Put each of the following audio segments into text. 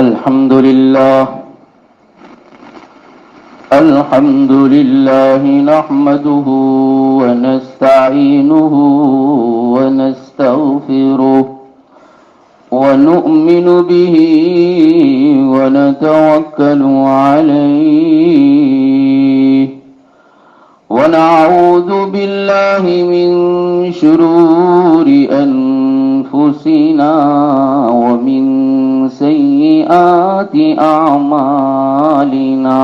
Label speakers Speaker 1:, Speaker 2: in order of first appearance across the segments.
Speaker 1: الحمد لله نحمده ونستعينه ونستغفره ونؤمن به ونتوكل عليه ونعوذ بالله من شرور أنفسنا ومن سيئات أعمالنا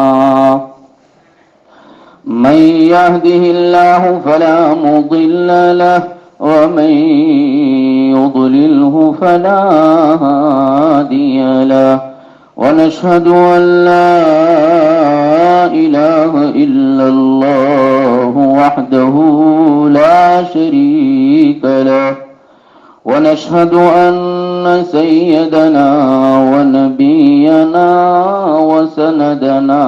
Speaker 1: من يهده الله فلا مضل له ومن يضلله فلا هادي له ونشهد أن لا إله إلا الله وحده لا شريك له ونشهد أن سيدنا ونبينا وسندنا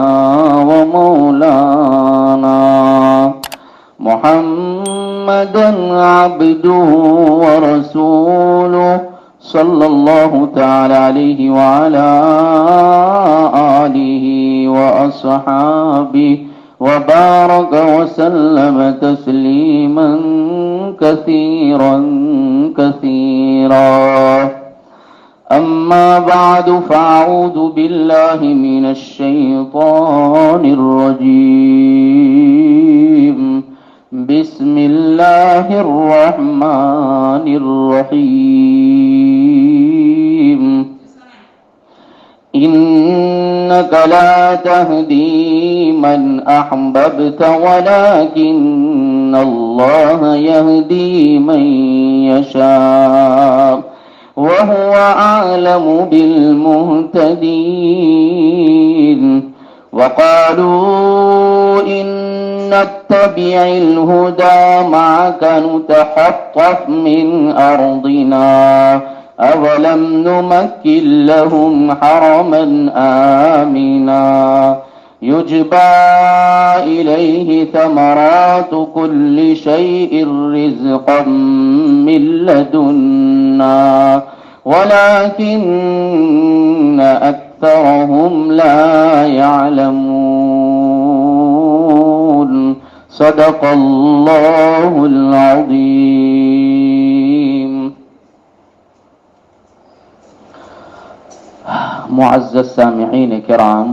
Speaker 1: ومولانا محمدا عبده ورسوله صلى الله تعالى عليه وعلى آله وأصحابه وبارك وسلم تسليما كثيرا كثيرا أما بعد فأعوذ بالله من الشيطان الرجيم بسم الله الرحمن الرحيم إنك لا تهدي من أحببت ولكن الله يهدي من يشاء وهو أعلم بالمهتدين وقالوا إن نتبع الهدى معك نتخطف من أرضنا أولم نمكن لهم حرما آمنا يجبى إليه ثمرات كل شيء رزقا من لدنا ولكن أكثرهم لا يعلمون صدق الله العظيم. معزز سامعین کرام،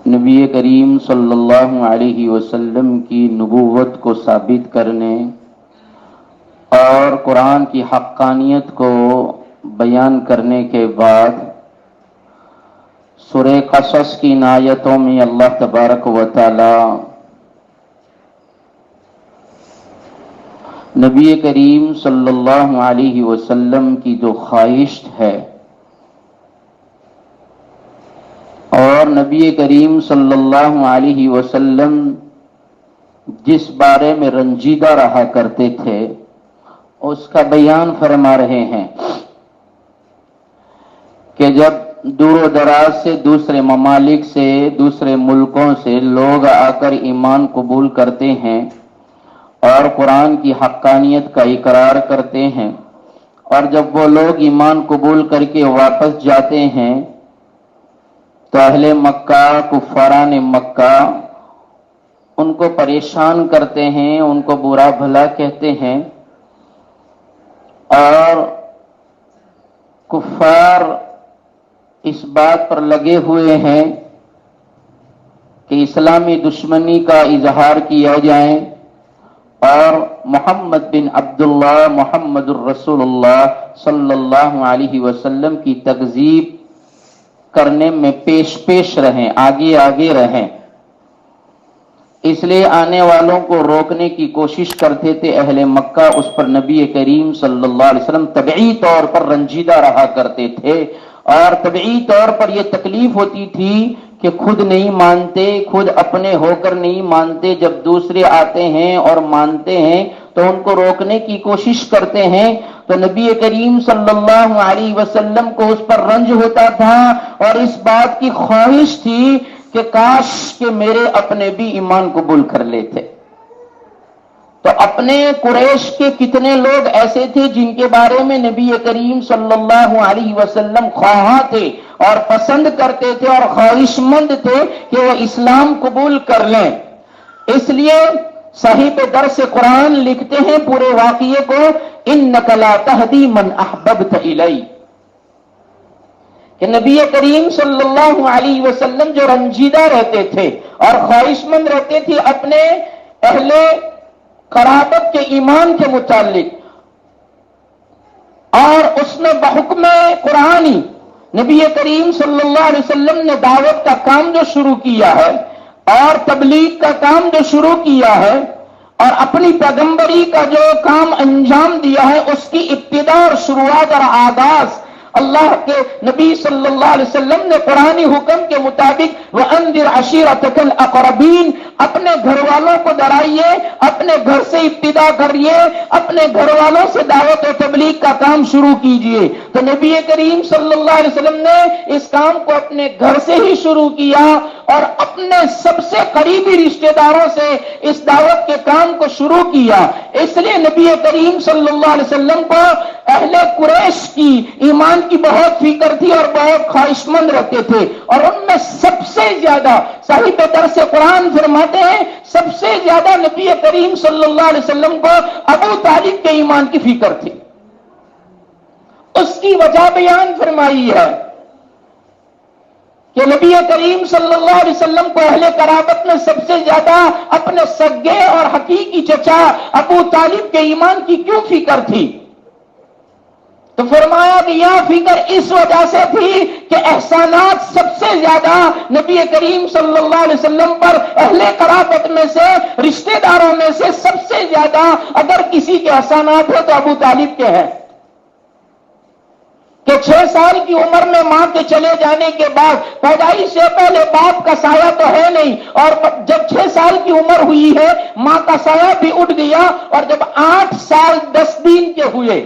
Speaker 1: نبی کریم صلی اللہ علیہ وسلم کی نبوت کو ثابت کرنے اور قرآن کی حقانیت کو بیان کرنے کے بعد سورہ قصص کی ان آیتوں میں اللہ تبارک و تعالی نبی کریم صلی اللہ علیہ وسلم کی جو خواہش ہے اور نبی کریم صلی اللہ علیہ وسلم جس بارے میں رنجیدہ رہا کرتے تھے اس کا بیان فرما رہے ہیں کہ جب دور و دراز سے دوسرے ممالک سے دوسرے ملکوں سے لوگ آ کر ایمان قبول کرتے ہیں اور قرآن کی حقانیت کا اقرار کرتے ہیں اور جب وہ لوگ ایمان قبول کر کے واپس جاتے ہیں تو اہل مکہ کفاران مکہ ان کو پریشان کرتے ہیں، ان کو برا بھلا کہتے ہیں اور کفار اس بات پر لگے ہوئے ہیں کہ اسلامی دشمنی کا اظہار کیا جائے اور محمد بن عبداللہ محمد الرسول اللہ صلی اللہ علیہ وسلم کی تکذیب کرنے میں پیش پیش رہیں، آگے آگے رہیں۔ اس لیے آنے والوں کو روکنے کی کوشش کرتے تھے اہل مکہ، اس پر نبی کریم صلی اللہ علیہ وسلم طبعی طور پر رنجیدہ رہا کرتے تھے اور طبعی طور پر یہ تکلیف ہوتی تھی کہ خود نہیں مانتے، خود اپنے ہو کر نہیں مانتے، جب دوسرے آتے ہیں اور مانتے ہیں تو ان کو روکنے کی کوشش کرتے ہیں۔ تو نبی کریم صلی اللہ علیہ وسلم کو اس پر رنج ہوتا تھا اور اس بات کی خواہش تھی کہ کاش کہ میرے اپنے بھی ایمان قبول کر لیتے۔ تو اپنے قریش کے کتنے لوگ ایسے تھے جن کے بارے میں نبی کریم صلی اللہ علیہ وسلم خواہاں تھے اور پسند کرتے تھے اور خواہش مند تھے کہ وہ اسلام قبول کر لیں. اس لیے صاحب درس قرآن لکھتے ہیں پورے واقعے کو، انک لا تہدی من احببت الی، کہ نبی کریم صلی اللہ علیہ وسلم جو رنجیدہ رہتے تھے اور خواہش مند رہتے تھے اپنے اہل قرابت کے ایمان کے متعلق، اور اس میں بحکم قرآنی نبی کریم صلی اللہ علیہ وسلم نے دعوت کا کام جو شروع کیا ہے اور تبلیغ کا کام جو شروع کیا ہے اور اپنی پیغمبری کا جو کام انجام دیا ہے، اس کی ابتدا اور شروعات اور آغاز اللہ کے نبی صلی اللہ علیہ وسلم نے قرآنی حکم کے مطابق وَأَنذِرْ عَشِيرَتَكَ الْأَقْرَبِينَ، اپنے گھر والوں کو ڈرائیے، اپنے گھر سے ابتدا کریے، اپنے گھر والوں سے دعوت و تبلیغ کا کام شروع کیجئے. تو نبی کریم صلی اللہ علیہ وسلم نے اس کام کو اپنے گھر سے ہی شروع کیا اور اپنے سب سے قریبی رشتہ داروں سے اس دعوت کے کام کو شروع کیا. اس لیے نبی کریم صلی اللہ علیہ وسلم کو اہل قریش کی ایمان کی بہت فکر تھی اور بہت خواہش مند رہتے تھے، اور ان میں سب سے زیادہ صاحب درس قرآن فرماتے ہیں سب سے زیادہ نبی کریم صلی اللہ علیہ وسلم کو ابو طالب کے ایمان کی فکر تھی. اس کی وجہ بیان فرمائی ہے کہ نبی کریم صلی اللہ علیہ وسلم کو اہل قرابت میں سب سے زیادہ اپنے سگے اور حقیقی چچا ابو طالب کے ایمان کی کیوں فکر تھی؟ تو فرمایا کہ یہ فکر اس وجہ سے تھی کہ احسانات سب سے زیادہ نبی کریم صلی اللہ علیہ وسلم پر اہل قرابت میں سے، رشتہ داروں میں سے سب سے زیادہ اگر کسی کے احسانات ہیں تو ابو طالب کے ہیں. کہ 6 سال کی عمر میں ماں کے چلے جانے کے بعد پیدائش سے پہلے باپ کا سایہ تو ہے نہیں، اور جب 6 سال کی عمر ہوئی ہے ماں کا سایہ بھی اٹھ گیا، اور جب 8 سال 10 دن کے ہوئے،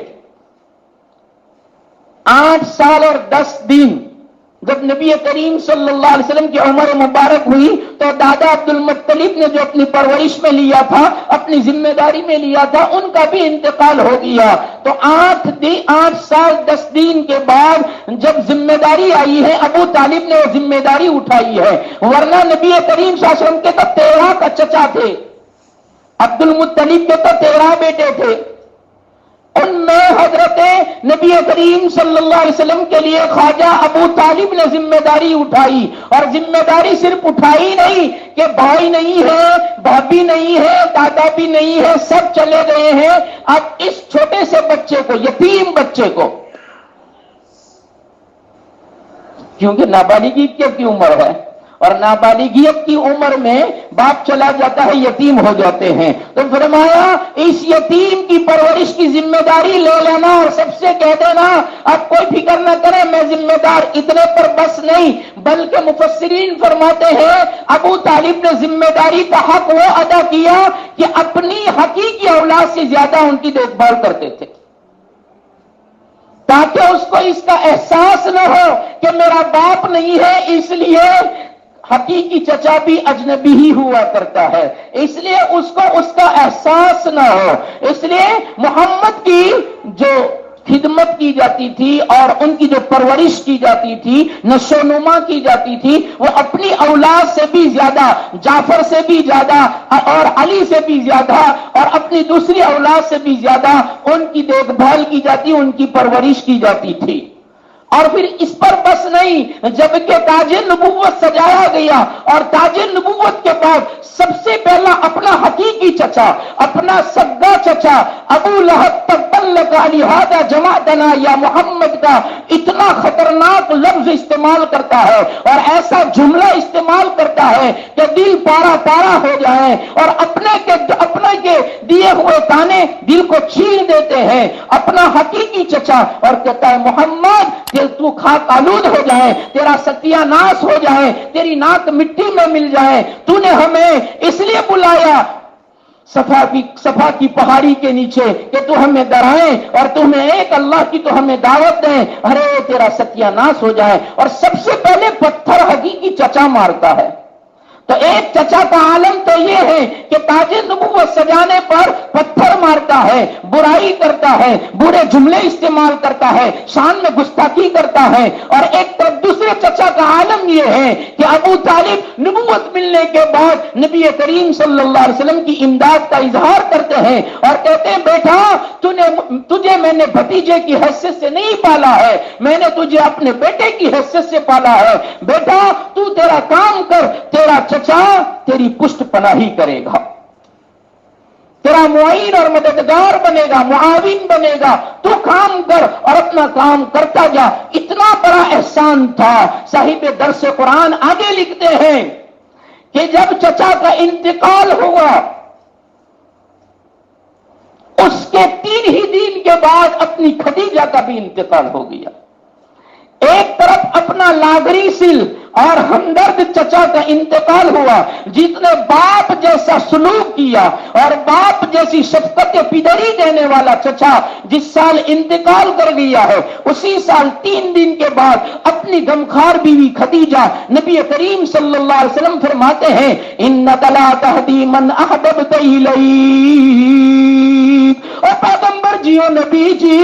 Speaker 1: 8 سال اور 10 دن جب نبی کریم صلی اللہ علیہ وسلم کی عمر مبارک ہوئی تو دادا عبد المطلب نے جو اپنی پرورش میں لیا تھا، اپنی ذمہ داری میں لیا تھا، ان کا بھی انتقال ہو گیا. تو 8 سال 10 دن کے بعد جب ذمہ داری آئی ہے ابو طالب نے وہ ذمہ داری اٹھائی ہے، ورنہ نبی کریم صلی اللہ علیہ وسلم کے تو 13 کا چچا تھے، عبد المطلب کے تو 13 بیٹے تھے. ان میں حضرت نبی کریم صلی اللہ علیہ وسلم کے لیے خواجہ ابو طالب نے ذمہ داری اٹھائی، اور ذمہ داری صرف اٹھائی نہیں کہ بھائی نہیں ہے، بھابھی نہیں ہے، دادا بھی نہیں ہے، سب چلے گئے ہیں. اب اس چھوٹے سے بچے کو، یتیم بچے کو، کیونکہ نابالغی کی عمر ہے اور نابالغیت کی عمر میں باپ چلا جاتا ہے، یتیم ہو جاتے ہیں، تو فرمایا اس یتیم کی پرورش کی ذمہ داری لے لینا اور سب سے کہہ دینا اب کوئی فکر نہ کرے میں ذمہ دار. اتنے پر بس نہیں، بلکہ مفسرین فرماتے ہیں ابو طالب نے ذمہ داری کا حق وہ ادا کیا کہ اپنی حقیقی اولاد سے زیادہ ان کی دیکھ بھال کرتے تھے، تاکہ اس کو اس کا احساس نہ ہو کہ میرا باپ نہیں ہے، اس لیے حقیقی چچا بھی اجنبی ہی ہوا کرتا ہے، اس لیے اس کو اس کا احساس نہ ہو. اس لیے محمد کی جو خدمت کی جاتی تھی اور ان کی جو پرورش کی جاتی تھی، نشو و نما کی جاتی تھی، وہ اپنی اولاد سے بھی زیادہ، جعفر سے بھی زیادہ اور علی سے بھی زیادہ اور اپنی دوسری اولاد سے بھی زیادہ ان کی دیکھ بھال کی جاتی، ان کی پرورش کی جاتی تھی. اور پھر اس پر بس نہیں، جبکہ تاج نبوت سجایا گیا اور تاج نبوت کے بعد سب سے پہلا اپنا حقیقی چچا، اپنا سگا چچا ابو لہب تبت علی ھذا جمعتنا یا محمد کا اتنا خطرناک لفظ استعمال کرتا ہے اور ایسا جملہ استعمال کرتا ہے کہ دل پارا پارا ہو جائے، اور اپنے کے دیے ہوئے تانے دل کو چھین دیتے ہیں. اپنا حقیقی چچا، اور کہتا ہے محمد کہ تو خاک آلود ہو جائے، تیرا ستیہ ناش ہو جائے، تیری ناک مٹی میں مل جائے، تو نے ہمیں اس لیے بلایا صفا کی پہاڑی کے نیچے کہ تو ہمیں ڈرائیں اور تمہیں ایک اللہ کی تو ہمیں دعوت دیں، ارے تیرا ستیہ ناش ہو جائے. اور سب سے پہلے پتھر حقیقی چچا مارتا ہے. تو ایک چچا کا عالم تو یہ ہے کہ تاج نبوت سجانے پر پتھر مارتا ہے، برائی کرتا ہے، برے جملے استعمال کرتا ہے، شان میں گستاخی کرتا ہے، اور ایک طرف دوسرے چچا کا عالم یہ ہے کہ ابو طالب نبوت ملنے کے بعد نبی کریم صلی اللہ علیہ وسلم کی امداد کا اظہار کرتے ہیں اور کہتے ہیں بیٹا تجھے میں نے بھتیجے کی حیثیت سے نہیں پالا ہے، میں نے تجھے اپنے بیٹے کی حیثیت سے پالا ہے، بیٹا تو تیرا کام کر، تیرا چچا تیری پشت پناہی کرے گا، تیرا معین اور مددگار بنے گا، معاون بنے گا، تو کام کر اور اپنا کام کرتا جا۔ اتنا بڑا احسان تھا۔ صاحب درس قرآن آگے لکھتے ہیں کہ جب چچا کا انتقال ہوا اس کے 3 ہی دن کے بعد اپنی خدیجہ کا بھی انتقال ہو گیا۔ ایک طرف اپنا لاغری سل اور ہمدرد چچا کا انتقال ہوا، جس نے باپ جیسا سلوک کیا اور باپ جیسی شفقت پدری دینے والا چچا جس سال انتقال کر گیا ہے، اسی سال 3 دن کے بعد اپنی غمخوار بیوی خدیجہ، نبی کریم صلی اللہ علیہ وسلم فرماتے ہیں انک لا تہدی من احببت الیک، اور پیغمبر جی و نبی جی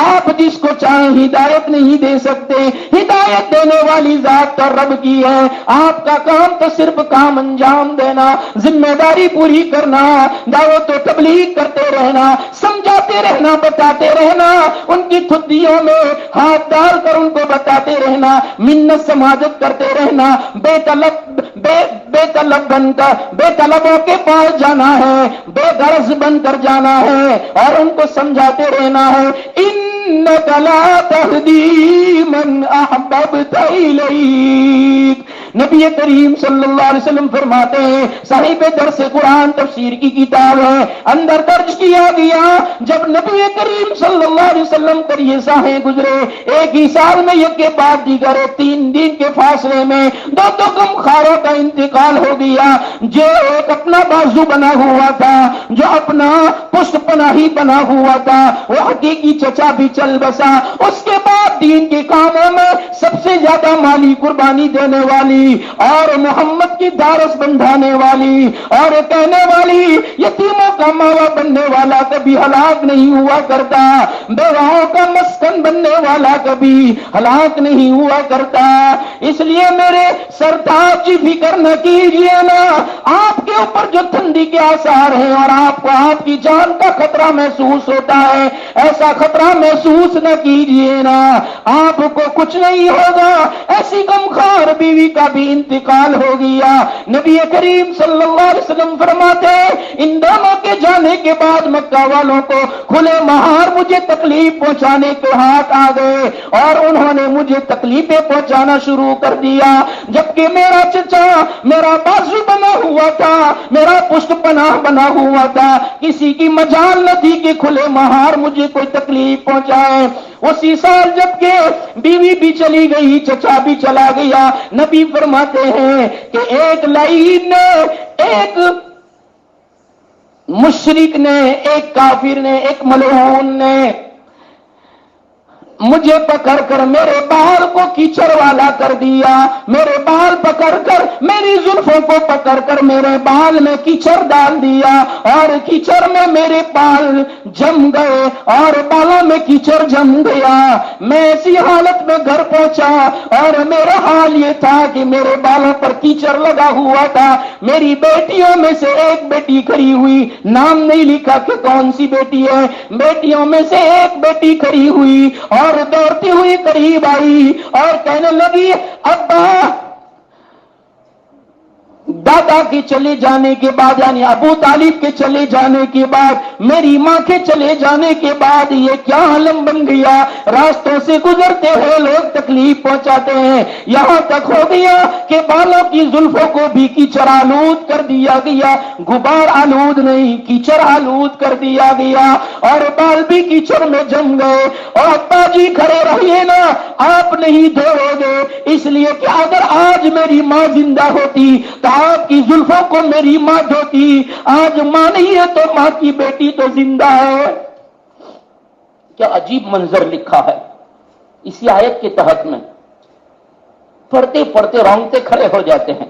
Speaker 1: آپ جس کو چاہیں ہدایت نہیں دے سکتے، ہدایت دینے والی ذات تو رب کی ہے، آپ کا کام تو صرف کام انجام دینا، ذمہ داری پوری کرنا، دعوت و تبلیغ کرتے رہنا، سمجھاتے رہنا، بتاتے رہنا، ان کی تھدیوں میں ہاتھ ڈال کر ان کو بتاتے رہنا، منت سماجت کرتے رہنا، بے طلب بن کر بے طلبوں کے پاس جانا ہے، بے غرض بن کر جانا ہے اور ان کو سمجھاتے رہنا ہے۔ انک لا تہدی من احببت الیک، نبی کریم صلی اللہ علیہ وسلم فرماتے ہیں، صاحب درس قرآن تفسیر کی کتاب ہے، اندر درج کیا گیا جب نبی کریم صلی اللہ علیہ وسلم پر یہ ساہیں گزرے، ایک ہی سال میں یک کے بعد دیگر 3 دن کے فاصلے میں 2 غمخواروں کا انتقال ہو گیا، جو ایک اپنا بازو بنا ہوا تھا، جو اپنا پشت پناہی بنا ہوا تھا، وہ حقیقی چچا بھی چل بسا۔ اس کے بعد دین کے کاموں میں سب سے زیادہ مالی قربانی دینے والی اور محمد کی دارس بندھانے والی اور کہنے والی یتیموں کا ماوا بننے والا کبھی ہلاک نہیں ہوا کرتا، بیواؤں کا مسکن بننے والا کبھی ہلاک نہیں ہوا کرتا۔ اس لیے میرے سردار جی فکر نہ کیجیے نا، آپ کے اوپر جو ٹھنڈی کے آثار ہیں اور آپ کو آپ کی جان کا خطرہ محسوس ہوتا ہے، ایسا خطرہ محسوس نہ کیجیے نا، آپ کو کچھ نہیں ہوگا۔ ایسی غمخوار بیوی کا بھی انتقال ہو گیا۔ نبی کریم صلی اللہ علیہ وسلم فرماتے ہیں ان دونوں کے جانے کے بعد مکہ والوں کو کھلے مہار مجھے تکلیف پہنچانے کے ہاتھ آ گئے اور انہوں نے مجھے تکلیفیں پہنچانا شروع کر دیا، جبکہ میرا چچا میرا بازو بنا ہوا تھا، میرا پشت پناہ بنا ہوا تھا، کسی کی مجال نہ تھی کہ کھلے مہار مجھے کوئی تکلیف پہنچائے۔ اسی سال جب کہ بیوی بھی چلی گئی، چچا بھی چلا گیا، نبی فرماتے ہیں کہ ایک لعین نے، ایک مشرک نے، ایک کافر نے، ایک ملعون نے مجھے پکڑ کر میرے بال کو کیچڑ والا کر دیا، میرے بال پکڑ کر، میری زلفوں کو پکڑ کر میرے بال میں کیچڑ ڈال دیا اور کیچڑ میں میرے بال جم گئے اور بالوں میں کیچڑ جم گیا۔ میں ایسی حالت میں گھر پہنچا اور میرا حال یہ تھا کہ میرے بالوں پر کیچڑ لگا ہوا تھا۔ میری بیٹیوں میں سے ایک بیٹی کھڑی ہوئی، نام نہیں لکھا کہ کون سی بیٹی ہے، بیٹیوں میں سے ایک بیٹی کھڑی ہوئی اور دوڑتی ہوئی قریب آئی اور کہنے لگی ابا، دادا کے چلے جانے کے بعد، یعنی ابو طالب کے چلے جانے کے بعد، میری ماں کے چلے جانے کے بعد یہ کیا عالم بن گیا، راستوں سے گزرتے ہیں لوگ تکلیف پہنچاتے ہیں، یہاں تک ہو گیا کہ بالوں کی زلفوں کو بھی کیچڑ آلود کر دیا گیا، غبار آلود نہیں کیچڑ آلود کر دیا گیا اور بال بھی کیچڑ میں جم گئے۔ اور ابا جی کھڑے رہیے نا، آپ نہیں دھوؤ گے، اس لیے کہ اگر آج میری ماں زندہ ہوتی تو آپ کی زلفوں کو میری ماں دھوتی، آج ماں نہیں ہے تو ماں کی بیٹی تو زندہ ہے۔ کیا عجیب منظر لکھا ہے اسی آیت کے تحت میں، پڑھتے پڑھتے رونگٹے کھڑے ہو جاتے ہیں۔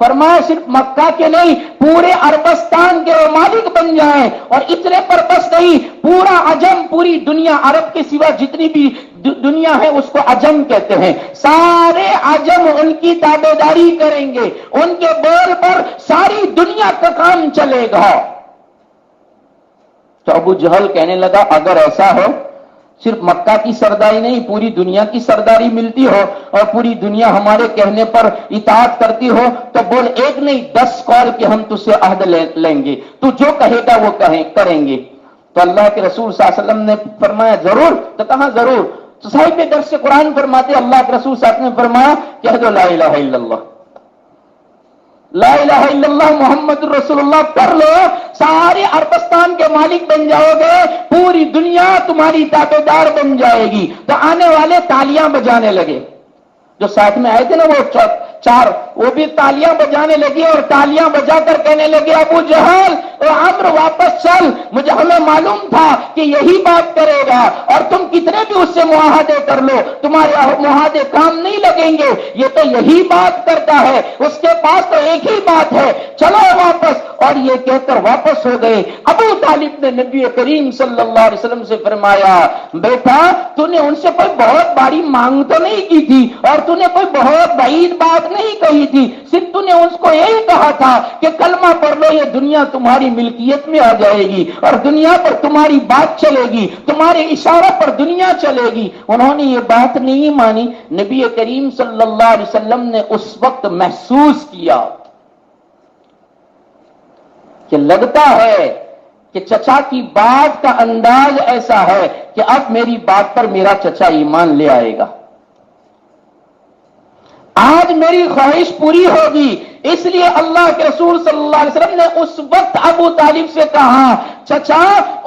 Speaker 1: فرمایا صرف مکہ کے نہیں پورے عربستان کے مالک بن جائیں، اور اتنے پر بس نہیں، پورا عجم، پوری دنیا، عرب کے سوا جتنی بھی دنیا ہے اس کو عجم کہتے ہیں، سارے عجم ان کی تابعداری کریں گے، ان کے بول پر ساری دنیا کا کام چلے گا۔ تو ابو جہل کہنے لگا اگر ایسا ہو، صرف مکہ کی سرداری نہیں پوری دنیا کی سرداری ملتی ہو اور پوری دنیا ہمارے کہنے پر اطاعت کرتی ہو، تو بول ایک نہیں 10 قول کہ ہم تجھ سے عہد لیں گے، تو جو کہے گا وہ کریں گے۔ تو اللہ کے رسول صلی اللہ علیہ وسلم نے فرمایا ضرور؟ تو کہاں ضرور؟ تو صاحب درس قرآن فرماتے اللہ کے رسول صلی اللہ علیہ وسلم نے فرمایا کہہ دو لا الہ الا اللہ، لا الہ الا اللہ محمد رسول اللہ پڑھ لو، سارے عربستان کے مالک بن جاؤ گے، پوری دنیا تمہاری تابعدار بن جائے گی۔ تو آنے والے تالیاں بجانے لگے، جو ساتھ میں آئے تھے نا وہ چار، وہ بھی تالیاں بجانے لگے اور تالیاں بجا کر کہنے لگے ابو جہل عمرو واپس چل، ہمیں معلوم تھا کہ یہی بات کرے گا، اور تم کتنے بھی اس سے معاہدے کر لو تمہارے معاہدے کام نہیں لگیں گے، یہ تو یہی بات کرتا ہے، اس کے پاس تو ایک ہی بات ہے، چلو واپس۔ اور یہ کہہ کر واپس ہو گئے۔ ابو طالب نے نبی کریم صلی اللہ علیہ وسلم سے فرمایا بیٹا تو نے ان سے کوئی بہت بڑی مانگ تو نہیں کی تھی اور تو نے کوئی بہت بعید بات نہیں کہی تھی، صرف تو نے اس کو یہی کہا تھا کہ کلمہ پڑھ لو، یہ دنیا تمہاری ملکیت میں آ جائے گی اور دنیا پر تمہاری بات چلے گی، تمہارے اشارہ پر دنیا چلے گی۔ انہوں نے یہ بات نہیں مانی۔ نبی کریم صلی اللہ علیہ وسلم نے اس وقت محسوس کیا کہ لگتا ہے کہ چچا کی بات کا انداز ایسا ہے کہ اب میری بات پر میرا چچا ایمان لے آئے گا، آج میری خواہش پوری ہوگی۔ اس لیے اللہ کے رسول صلی اللہ علیہ وسلم نے اس وقت ابو طالب سے کہا چچا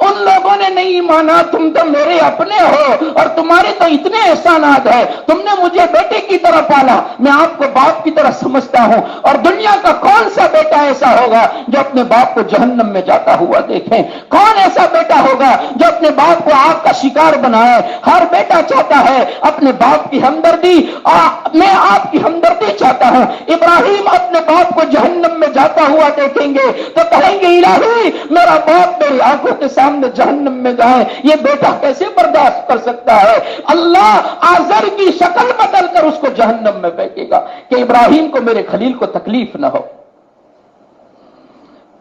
Speaker 1: ان لوگوں نے نہیں مانا، تم تو میرے اپنے ہو اور تمہارے تو اتنے احسانات ہیں، تم نے مجھے بیٹے کی طرح پالا، میں آپ کو باپ کی طرح سمجھتا ہوں، اور دنیا کا کون سا بیٹا ایسا ہوگا جو اپنے باپ کو جہنم میں جاتا ہوا دیکھیں؟ کون ایسا بیٹا ہوگا جو اپنے باپ کو آگ کا شکار بنائے؟ ہر بیٹا چاہتا ہے اپنے باپ کی ہمدردی، میں آپ کی ہمدردی چاہتا ہوں۔ ابراہیم اپنے باپ کو جہنم میں جاتا ہوا دیکھیں گے تو کہیں گے الہی میرا باپ میری آنکھوں کے سامنے جہنم میں جائے، یہ بیٹا کیسے برداشت کر سکتا ہے؟ اللہ آزر کی شکل بدل کر اس کو جہنم میں پھینکے گا کہ ابراہیم کو میرے خلیل کو تکلیف نہ ہو۔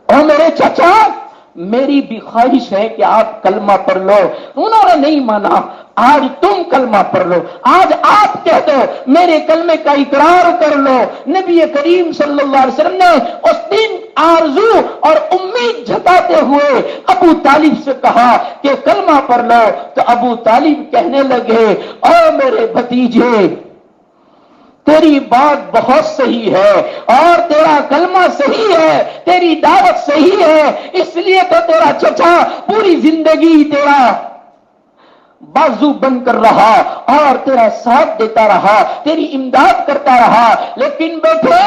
Speaker 1: اور میرے چچا میری بھی خواہش ہے کہ آپ کلمہ پڑھ لو، انہوں نے نہیں مانا، آج تم کلمہ پڑھ لو، آج آپ کہہ دو میرے کلمے کا اقرار کر لو۔ نبی کریم صلی اللہ علیہ وسلم نے اس دن آرزو اور امید جتاتے ہوئے ابو طالب سے کہا کہ کلمہ پڑھ لو، تو ابو طالب کہنے لگے اے میرے بھتیجے تیری بات بہت صحیح ہے اور تیرا کلمہ صحیح ہے، تیری دعوت صحیح ہے، اس لیے تو تیرا چچا پوری زندگی تیرا بازو بن کر رہا اور تیرا ساتھ دیتا رہا، تیری امداد کرتا رہا، لیکن بیٹے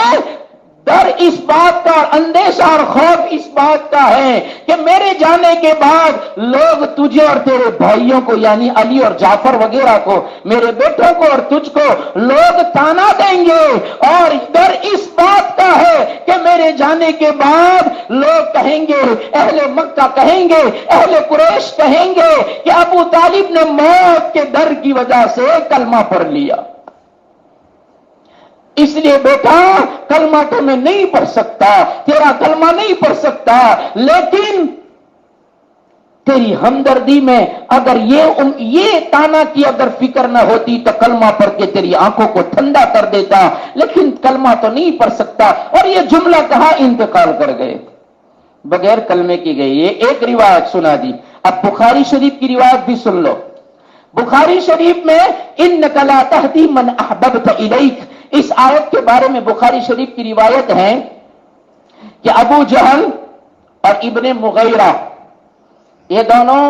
Speaker 1: ڈر اس بات کا، اندیشہ اور خوف اس بات کا ہے کہ میرے جانے کے بعد لوگ تجھے اور تیرے بھائیوں کو یعنی علی اور جعفر وغیرہ کو، میرے بیٹوں کو اور تجھ کو لوگ تانا دیں گے، اور ڈر اس بات کا ہے کہ میرے جانے کے بعد لوگ کہیں گے، اہل مکہ کہیں گے، اہل قریش کہیں گے کہ ابو طالب نے موت کے ڈر کی وجہ سے کلمہ پڑھ لیا۔ اس لیے بیٹا کلمہ تو میں نہیں پڑھ سکتا، تیرا کلمہ نہیں پڑھ سکتا، لیکن تیری ہمدردی میں اگر یہ تانا کی اگر فکر نہ ہوتی تو کلمہ پڑھ کے تیری آنکھوں کو ٹھنڈا کر دیتا، لیکن کلمہ تو نہیں پڑھ سکتا۔ اور یہ جملہ کہاں انتقال کر گئے؟ بغیر کلمے کی گئی۔ یہ ایک روایت سنا دی، اب بخاری شریف کی روایت بھی سن لو۔ بخاری شریف میں انک لا تہدی من احببت الیک، اس آیت کے بارے میں بخاری شریف کی روایت ہے کہ ابو جہل اور ابن مغیرہ یہ دونوں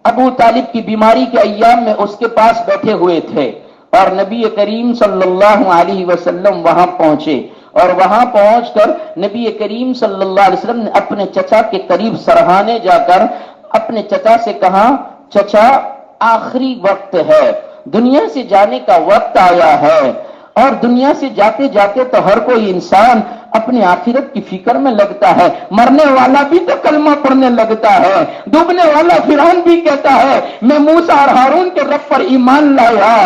Speaker 1: ابو طالب کی بیماری کے ایام میں اس کے پاس بیٹھے ہوئے تھے، اور نبی کریم صلی اللہ علیہ وسلم وہاں پہنچے، اور وہاں پہنچ کر نبی کریم صلی اللہ علیہ وسلم نے اپنے چچا کے قریب سرہانے جا کر اپنے چچا سے کہا چچا آخری وقت ہے، دنیا سے جانے کا وقت آیا ہے، اور دنیا سے جاتے جاتے تو ہر کوئی انسان اپنی آخرت کی فکر میں لگتا ہے. مرنے والا بھی تو کلمہ پڑھنے لگتا ہے. ڈوبنے والا فرعون بھی کہتا ہے میں موسیٰ اور ہارون کے رب پر ایمان لایا.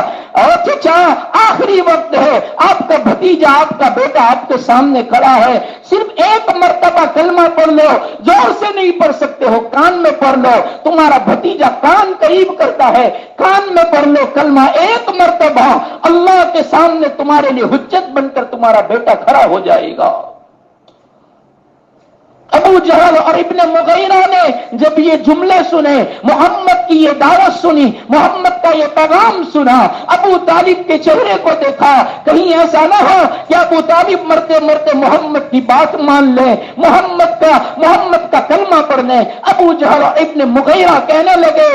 Speaker 1: اور چچا آخری وقت ہے, آپ کا بھتیجا, آپ کا بیٹا آپ کے سامنے کھڑا ہے, صرف ایک مرتبہ کلمہ پڑھ لو. زور سے نہیں پڑھ سکتے ہو, کان میں پڑھ لو. تمہارا بھتیجا کان قریب کرتا ہے, کان میں پڑھ لو کلمہ ایک مرتبہ. اللہ کے سامنے تمہارے لیے حجت بن کر تمہارا بیٹا کھڑا ہو جائے گا. ابو جہل اور ابن مغیرہ نے جب یہ جملے سنے, محمد کی یہ دعوت سنی, محمد کا یہ پیغام سنا, ابو طالب کے چہرے کو دیکھا. کہیں ایسا نہ ہو کہ ابو طالب مرتے مرتے محمد کی بات مان لے, محمد کا کلمہ پڑھ لیں. ابو جہل اور ابن مغیرہ کہنے لگے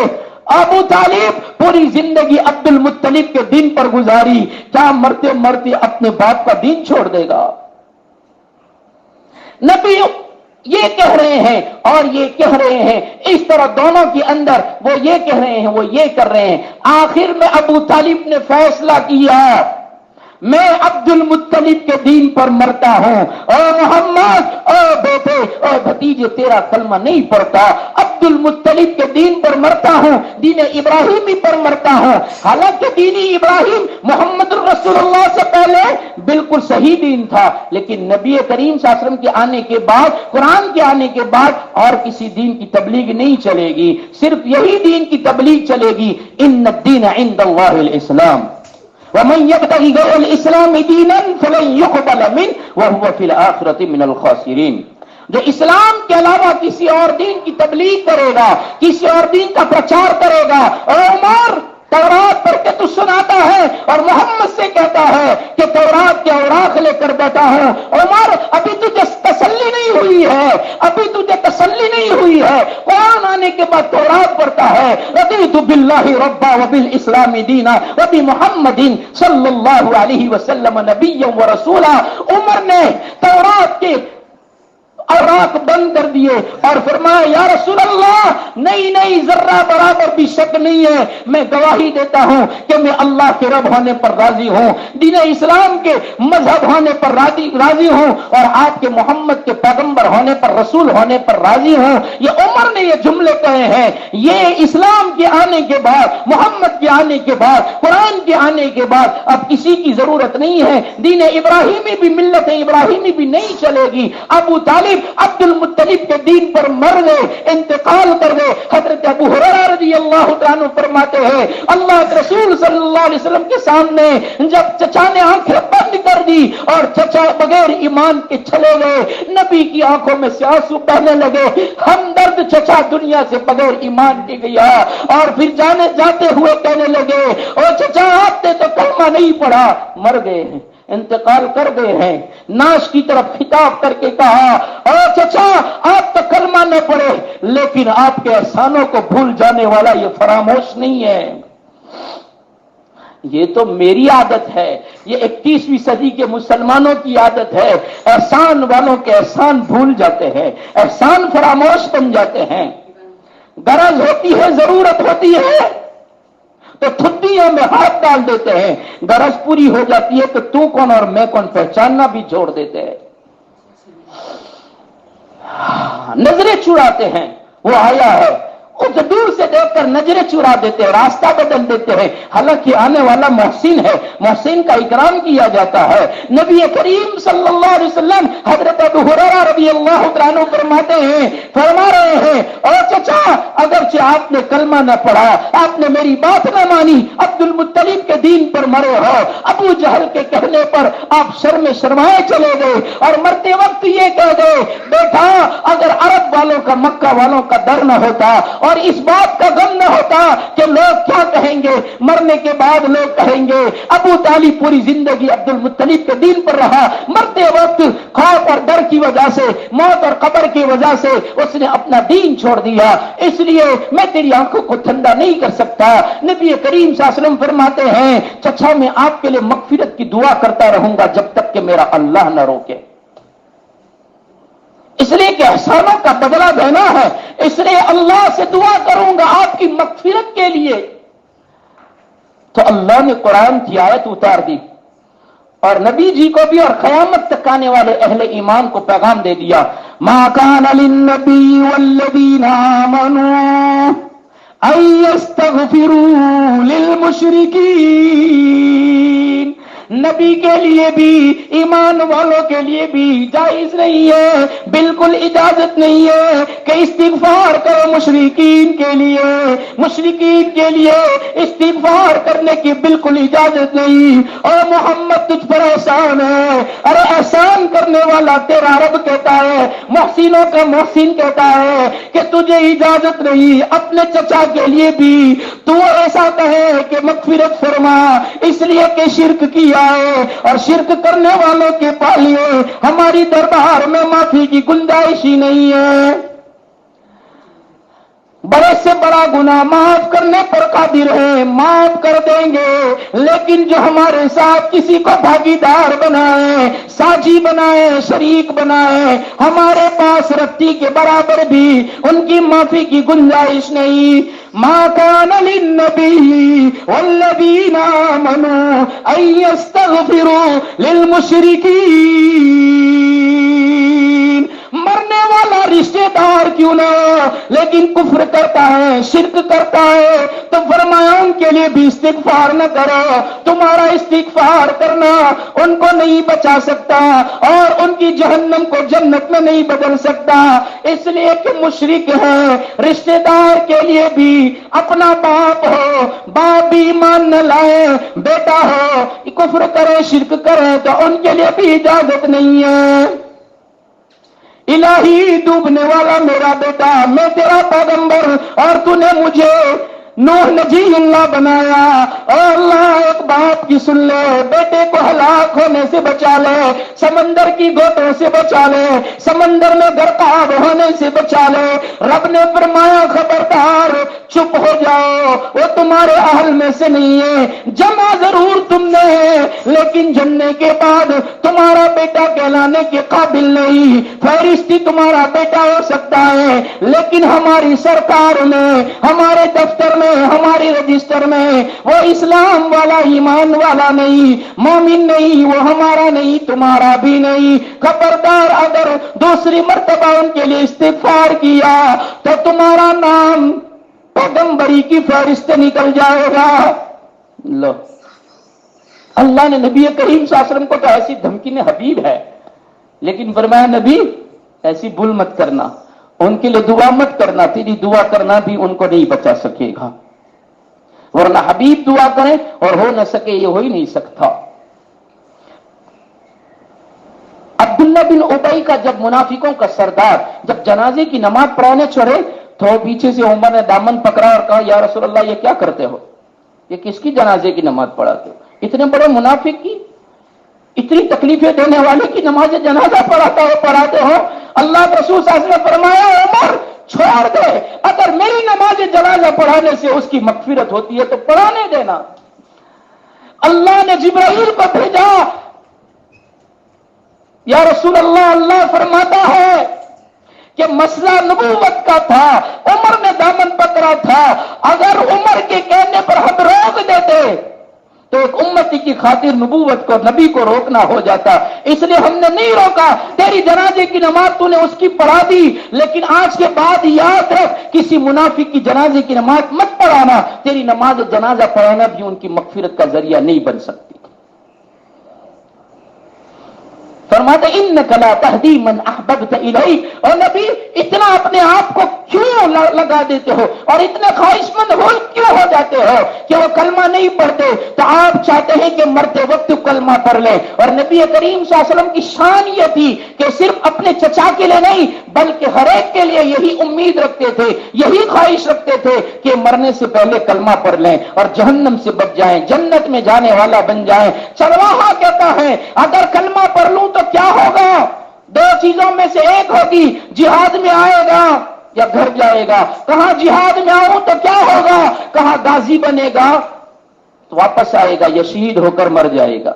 Speaker 1: ابو طالب پوری زندگی عبد المطلب کے دین پر گزاری, کیا مرتے مرتے اپنے باپ کا دین چھوڑ دے گا؟ نبی یہ کہہ رہے ہیں اور یہ کہہ رہے ہیں, اس طرح دونوں کے اندر وہ یہ کہہ رہے ہیں وہ یہ کر رہے ہیں. آخر میں ابو طالب نے فیصلہ کیا میں عبد المطلب کے دین پر مرتا ہوں. او محمد, او بیٹے, او بھتیجے, تیرا کلمہ نہیں پڑھتا, عبد المطلب کے دین پر مرتا ہوں, دین ابراہیمی پر مرتا ہوں. حالانکہ دین ابراہیم محمد رسول اللہ سے پہلے بالکل صحیح دین تھا, لیکن نبی کریم صلی اللہ علیہ وسلم کے آنے کے بعد, قرآن کے آنے کے بعد اور کسی دین کی تبلیغ نہیں چلے گی, صرف یہی دین کی تبلیغ چلے گی. ان الدین عند اللہ الاسلام ومن يبتغي غير الاسلام دينا فلن يقبل منه وهو في الاخره من الخاسرين. جو اسلام کے علاوہ کسی اور دین کی تبلیغ کرے گا, کسی اور دین کا پرچار کرے گا, اور عمر تورات پڑھ کے تو سناتا ہے اور محمد سے کہتا ہے کہ تورات کے اوراق لے کر بیٹھا ہوں. عمر ابھی تجھے تسلی نہیں ہوئی ہے, ابھی تجھے تسلی نہیں ہوئی ہے. قرآن آنے کے بعد تورات پڑھتا ہے رضیت باللہ ربا وبالاسلام دینا وبمحمد صلی اللہ علیہ وسلم نبیا ورسولا. عمر نے تورات کے اوراق بند کر دیے اور فرمایا یا رسول اللہ نہیں ذرہ برابر بھی شک نہیں ہے, میں گواہی دیتا ہوں کہ میں اللہ کے رب ہونے پر راضی ہوں, دین اسلام کے مذہب ہونے پر راضی ہوں, اور آپ کے محمد کے پیغمبر ہونے پر, رسول ہونے پر راضی ہوں. یہ عمر نے یہ جملے کہے ہیں. یہ اسلام کے آنے کے بعد, محمد کے آنے کے بعد, قرآن کے آنے کے بعد اب کسی کی ضرورت نہیں ہے. دین ابراہیمی بھی, ملت ابراہیمی بھی نہیں چلے گی. ابو طالب عبد المطلب کے دین پر مر گئے, انتقال کر گئے. حضرت ابو ہریرہ رضی اللہ عنہ فرماتے ہیں اللہ کے رسول صلی اللہ علیہ وسلم کے سامنے جب چچا نے آنکھیں بند کر دی اور چچا بغیر ایمان کے چلے گئے, نبی کی آنکھوں میں سے آنسو بہنے لگے. ہمدرد چچا دنیا سے بغیر ایمان کے گیا, اور پھر جاتے ہوئے کہنے لگے اور چچا آپ نے تو کلمہ نہیں پڑھا, مر گئے ہیں, انتقال کر گئے ہیں. ناش کی طرف خطاب کر کے کہا او چچا آپ تو کلمہ نہ پڑھے, لیکن آپ کے احسانوں کو بھول جانے والا یہ فراموش نہیں ہے. یہ تو میری عادت ہے, یہ 21ویں صدی کے مسلمانوں کی عادت ہے. احسان والوں کے احسان بھول جاتے ہیں, احسان فراموش بن جاتے ہیں. غرض ہوتی ہے, ضرورت ہوتی ہے تو تھدیوں میں ہاتھ ڈال دیتے ہیں, غرض پوری ہو جاتی ہے تو تو کون اور میں کون پہچاننا بھی چھوڑ دیتے ہیں. نظریں چراتے ہیں, وہ آیا ہے, کچھ دور سے دیکھ کر نظریں چرا دیتے ہیں, راستہ بدل دیتے ہیں, حالانکہ آنے والا محسن ہے, محسن کا اکرام کیا جاتا ہے. نبی کریم صلی اللہ علیہ وسلم حضرت ابو ہریرہ رضی اللہ عنہ فرما رہے ہیں اور چچا اگرچہ آپ نے کلمہ نہ پڑھا, آپ نے میری بات نہ مانی, عبد المطلب کے دین پر مرے ہو, ابو جہل کے کہنے پر آپ شرمائے چلے گئے اور مرتے وقت یہ کہہ گئے بیٹا اگر عرب والوں کا, مکہ والوں کا ڈر نہ ہوتا اور اس بات کا غم نہ ہوتا کہ لوگ کیا کہیں گے, مرنے کے بعد لوگ کہیں گے ابو طالب پوری زندگی عبد المطلب کے دین پر رہا, مرتے وقت خوف اور ڈر کی وجہ سے, موت اور قبر کی وجہ سے اس نے اپنا دین چھوڑ دیا, اس لیے میں تیری آنکھوں کو ٹھنڈا نہیں کر سکتا. نبی کریم صلی اللہ علیہ وسلم فرماتے ہیں چچا میں آپ کے لیے مغفرت کی دعا کرتا رہوں گا جب تک کہ میرا اللہ نہ روکے, اس لیے کہ احسانوں کا بدلہ دینا ہے, اس لیے اللہ سے دعا کروں گا آپ کی مغفرت کے لیے. تو اللہ نے قرآن کی آیت اتار دی اور نبی جی کو بھی اور قیامت تک آنے والے اہل ایمان کو پیغام دے دیا، ما کان للنبی والذین آمنوا ان یستغفروا للمشرکین، نبی کے لیے بھی ایمان والوں کے لیے بھی جائز نہیں ہے، بالکل اجازت نہیں ہے کہ استغفار کرو مشرکین کے لیے، مشرکین کے لیے استغفار کرنے کی بالکل اجازت نہیں۔ اور محمد تجھ پر احسان ہے، ارے احسان کرنے والا تیرا رب کہتا ہے، محسنوں کا محسن کہتا ہے کہ تجھے اجازت نہیں اپنے چچا کے لیے بھی تو ایسا کہے کہ مغفرت فرما، اس لیے کہ شرک کیا ہے، اور شرک کرنے والوں کے پالیے ہماری دربار میں معافی کی گنجائش ہی نہیں ہے۔ بڑے سے بڑا گناہ معاف کرنے پر قادر ہے، معاف کر دیں گے، لیکن جو ہمارے ساتھ کسی کو بھاگیدار بنائے، ساجی بنائے، شریک بنائے، ہمارے پاس رتی کے برابر بھی ان کی معافی کی گنجائش نہیں۔ ما کان للنبی والذین آمنوا ان یستغفروا للمشرکین، مرنے والا رشتہ دار کیوں نہ لیکن کفر کرتا ہے، شرک کرتا ہے، تو فرمایا ان کے لیے بھی استغفار نہ کرو، تمہارا استغفار کرنا ان کو نہیں بچا سکتا اور ان کی جہنم کو جنت میں نہیں بدل سکتا، اس لیے کہ مشرک ہے، رشتہ دار کے لیے بھی اپنا باپ ہو، باپ بھی ایمان نہ لائے، بیٹا ہو کفر کرے، شرک کرے، تو ان کے لیے بھی اجازت نہیں ہے۔ الہی ڈوبنے والا میرا بیٹا، میں تیرا پیغمبر اور تو نے مجھے نوح نجی اللہ بنایا، اور اللہ ایک باپ کی سن لے، بیٹے کو ہلاک ہونے سے بچا لے، سمندر کی گوتوں سے بچا لے، سمندر میں غرقاب ہونے سے بچا لے۔ رب نے فرمایا خبردار چپ ہو جاؤ، وہ تمہارے اہل میں سے نہیں ہے، جمع ضرور تم نے ہے لیکن جمنے کے بعد تمہارا بیٹا کہلانے کے قابل نہیں، فہرستی تمہارا بیٹا ہو سکتا ہے لیکن ہماری سرکار میں، ہمارے دفتر میں، ہماری رجسٹر میں وہ اسلام والا، ایمان والا نہیں، مومن نہیں، وہ ہمارا نہیں، تمہارا بھی نہیں۔ خبردار اگر دوسری مرتبہ ان کے لیے استغفار کیا تو تمہارا نام پیغمبری کی فہرست نکل جائے گا۔ لو، اللہ نے نبی کریم صلی اللہ علیہ وسلم کو کہا ایسی دھمکی نے حبیب ہے، لیکن فرمایا نبی ایسی بھول مت کرنا، ان کے لیے دعا مت کرنا، تیری دعا کرنا بھی ان کو نہیں بچا سکے گا، ورنہ حبیب دعا کریں اور ہو نہ سکے یہ ہو ہی نہیں سکتا۔ عبداللہ بن ابی کا جب منافقوں کا سردار جب جنازے کی نماز پڑھانے چڑھے تو پیچھے سے عمر نے دامن پکڑا اور کہا یا رسول اللہ یہ کیا کرتے ہو، یہ کس کی جنازے کی نماز پڑھاتے ہو، اتنے بڑے منافق کی، اتنی تکلیفیں دینے والے کی نماز جنازہ پڑھاتے ہو۔ اللہ کے رسول صلی اللہ علیہ وسلم نے فرمایا عمر چھوڑ دے، اگر میری نماز جنازہ پڑھانے سے اس کی مغفرت ہوتی ہے تو پڑھانے دینا۔ اللہ نے جبرائیل کو بھیجا، یا رسول اللہ، اللہ فرماتا ہے کہ مسئلہ نبوت کا تھا، عمر نے دامن پکڑا تھا، اگر عمر کے کہنے پر ہم روک دیتے تو ایک امتی کی خاطر نبوت کو، نبی کو روکنا ہو جاتا، اس لیے ہم نے نہیں روکا۔ تیری جنازے کی نماز تو نے اس کی پڑھا دی، لیکن آج کے بعد یاد رکھ کسی منافق کی جنازے کی نماز مت پڑھانا، تیری نماز جنازہ پڑھانا بھی ان کی مغفرت کا ذریعہ نہیں بن سکتی۔ فرماتے انک لا تہدی من احببت الیک، اور نبی اتنا اپنے آپ کو کیوں لگا دیتے ہو اور اتنے خواہش مند کیوں ہو جاتے ہو کہ وہ کلمہ نہیں پڑھتے، تو آپ چاہتے ہیں کہ مرتے وقت کلمہ پڑھ لے۔ اور نبی کریم صلی اللہ علیہ وسلم کی شان یہ تھی کہ صرف اپنے چچا کے لیے نہیں بلکہ ہر ایک کے لیے یہی امید رکھتے تھے، یہی خواہش رکھتے تھے کہ مرنے سے پہلے کلمہ پڑھ لیں اور جہنم سے بچ جائیں، جنت میں جانے والا بن جائیں۔ چرواہا کہتا ہے اگر کلمہ پڑھ لوں تو کیا ہوگا، دو چیزوں میں سے ایک ہوگی، جہاد میں آئے گا یا گھر جائے گا۔ کہاں جہاد میں آؤں تو کیا ہوگا، کہاں غازی بنے گا تو واپس آئے گا یا شہید ہو کر مر جائے گا۔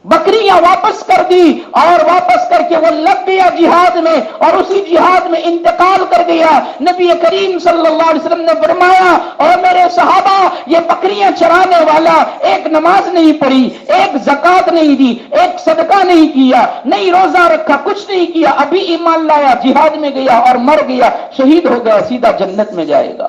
Speaker 1: بکریاں واپس کر دی اور واپس کر کے وہ لگ گیا جہاد میں اور اسی جہاد میں انتقال کر گیا۔ نبی کریم صلی اللہ علیہ وسلم نے فرمایا اور میرے صحابہ یہ بکریاں چرانے والا ایک نماز نہیں پڑھی، ایک زکات نہیں دی، ایک صدقہ نہیں کیا، نہیں روزہ رکھا، کچھ نہیں کیا، ابھی ایمان لایا، جہاد میں گیا اور مر گیا، شہید ہو گیا، سیدھا جنت میں جائے گا۔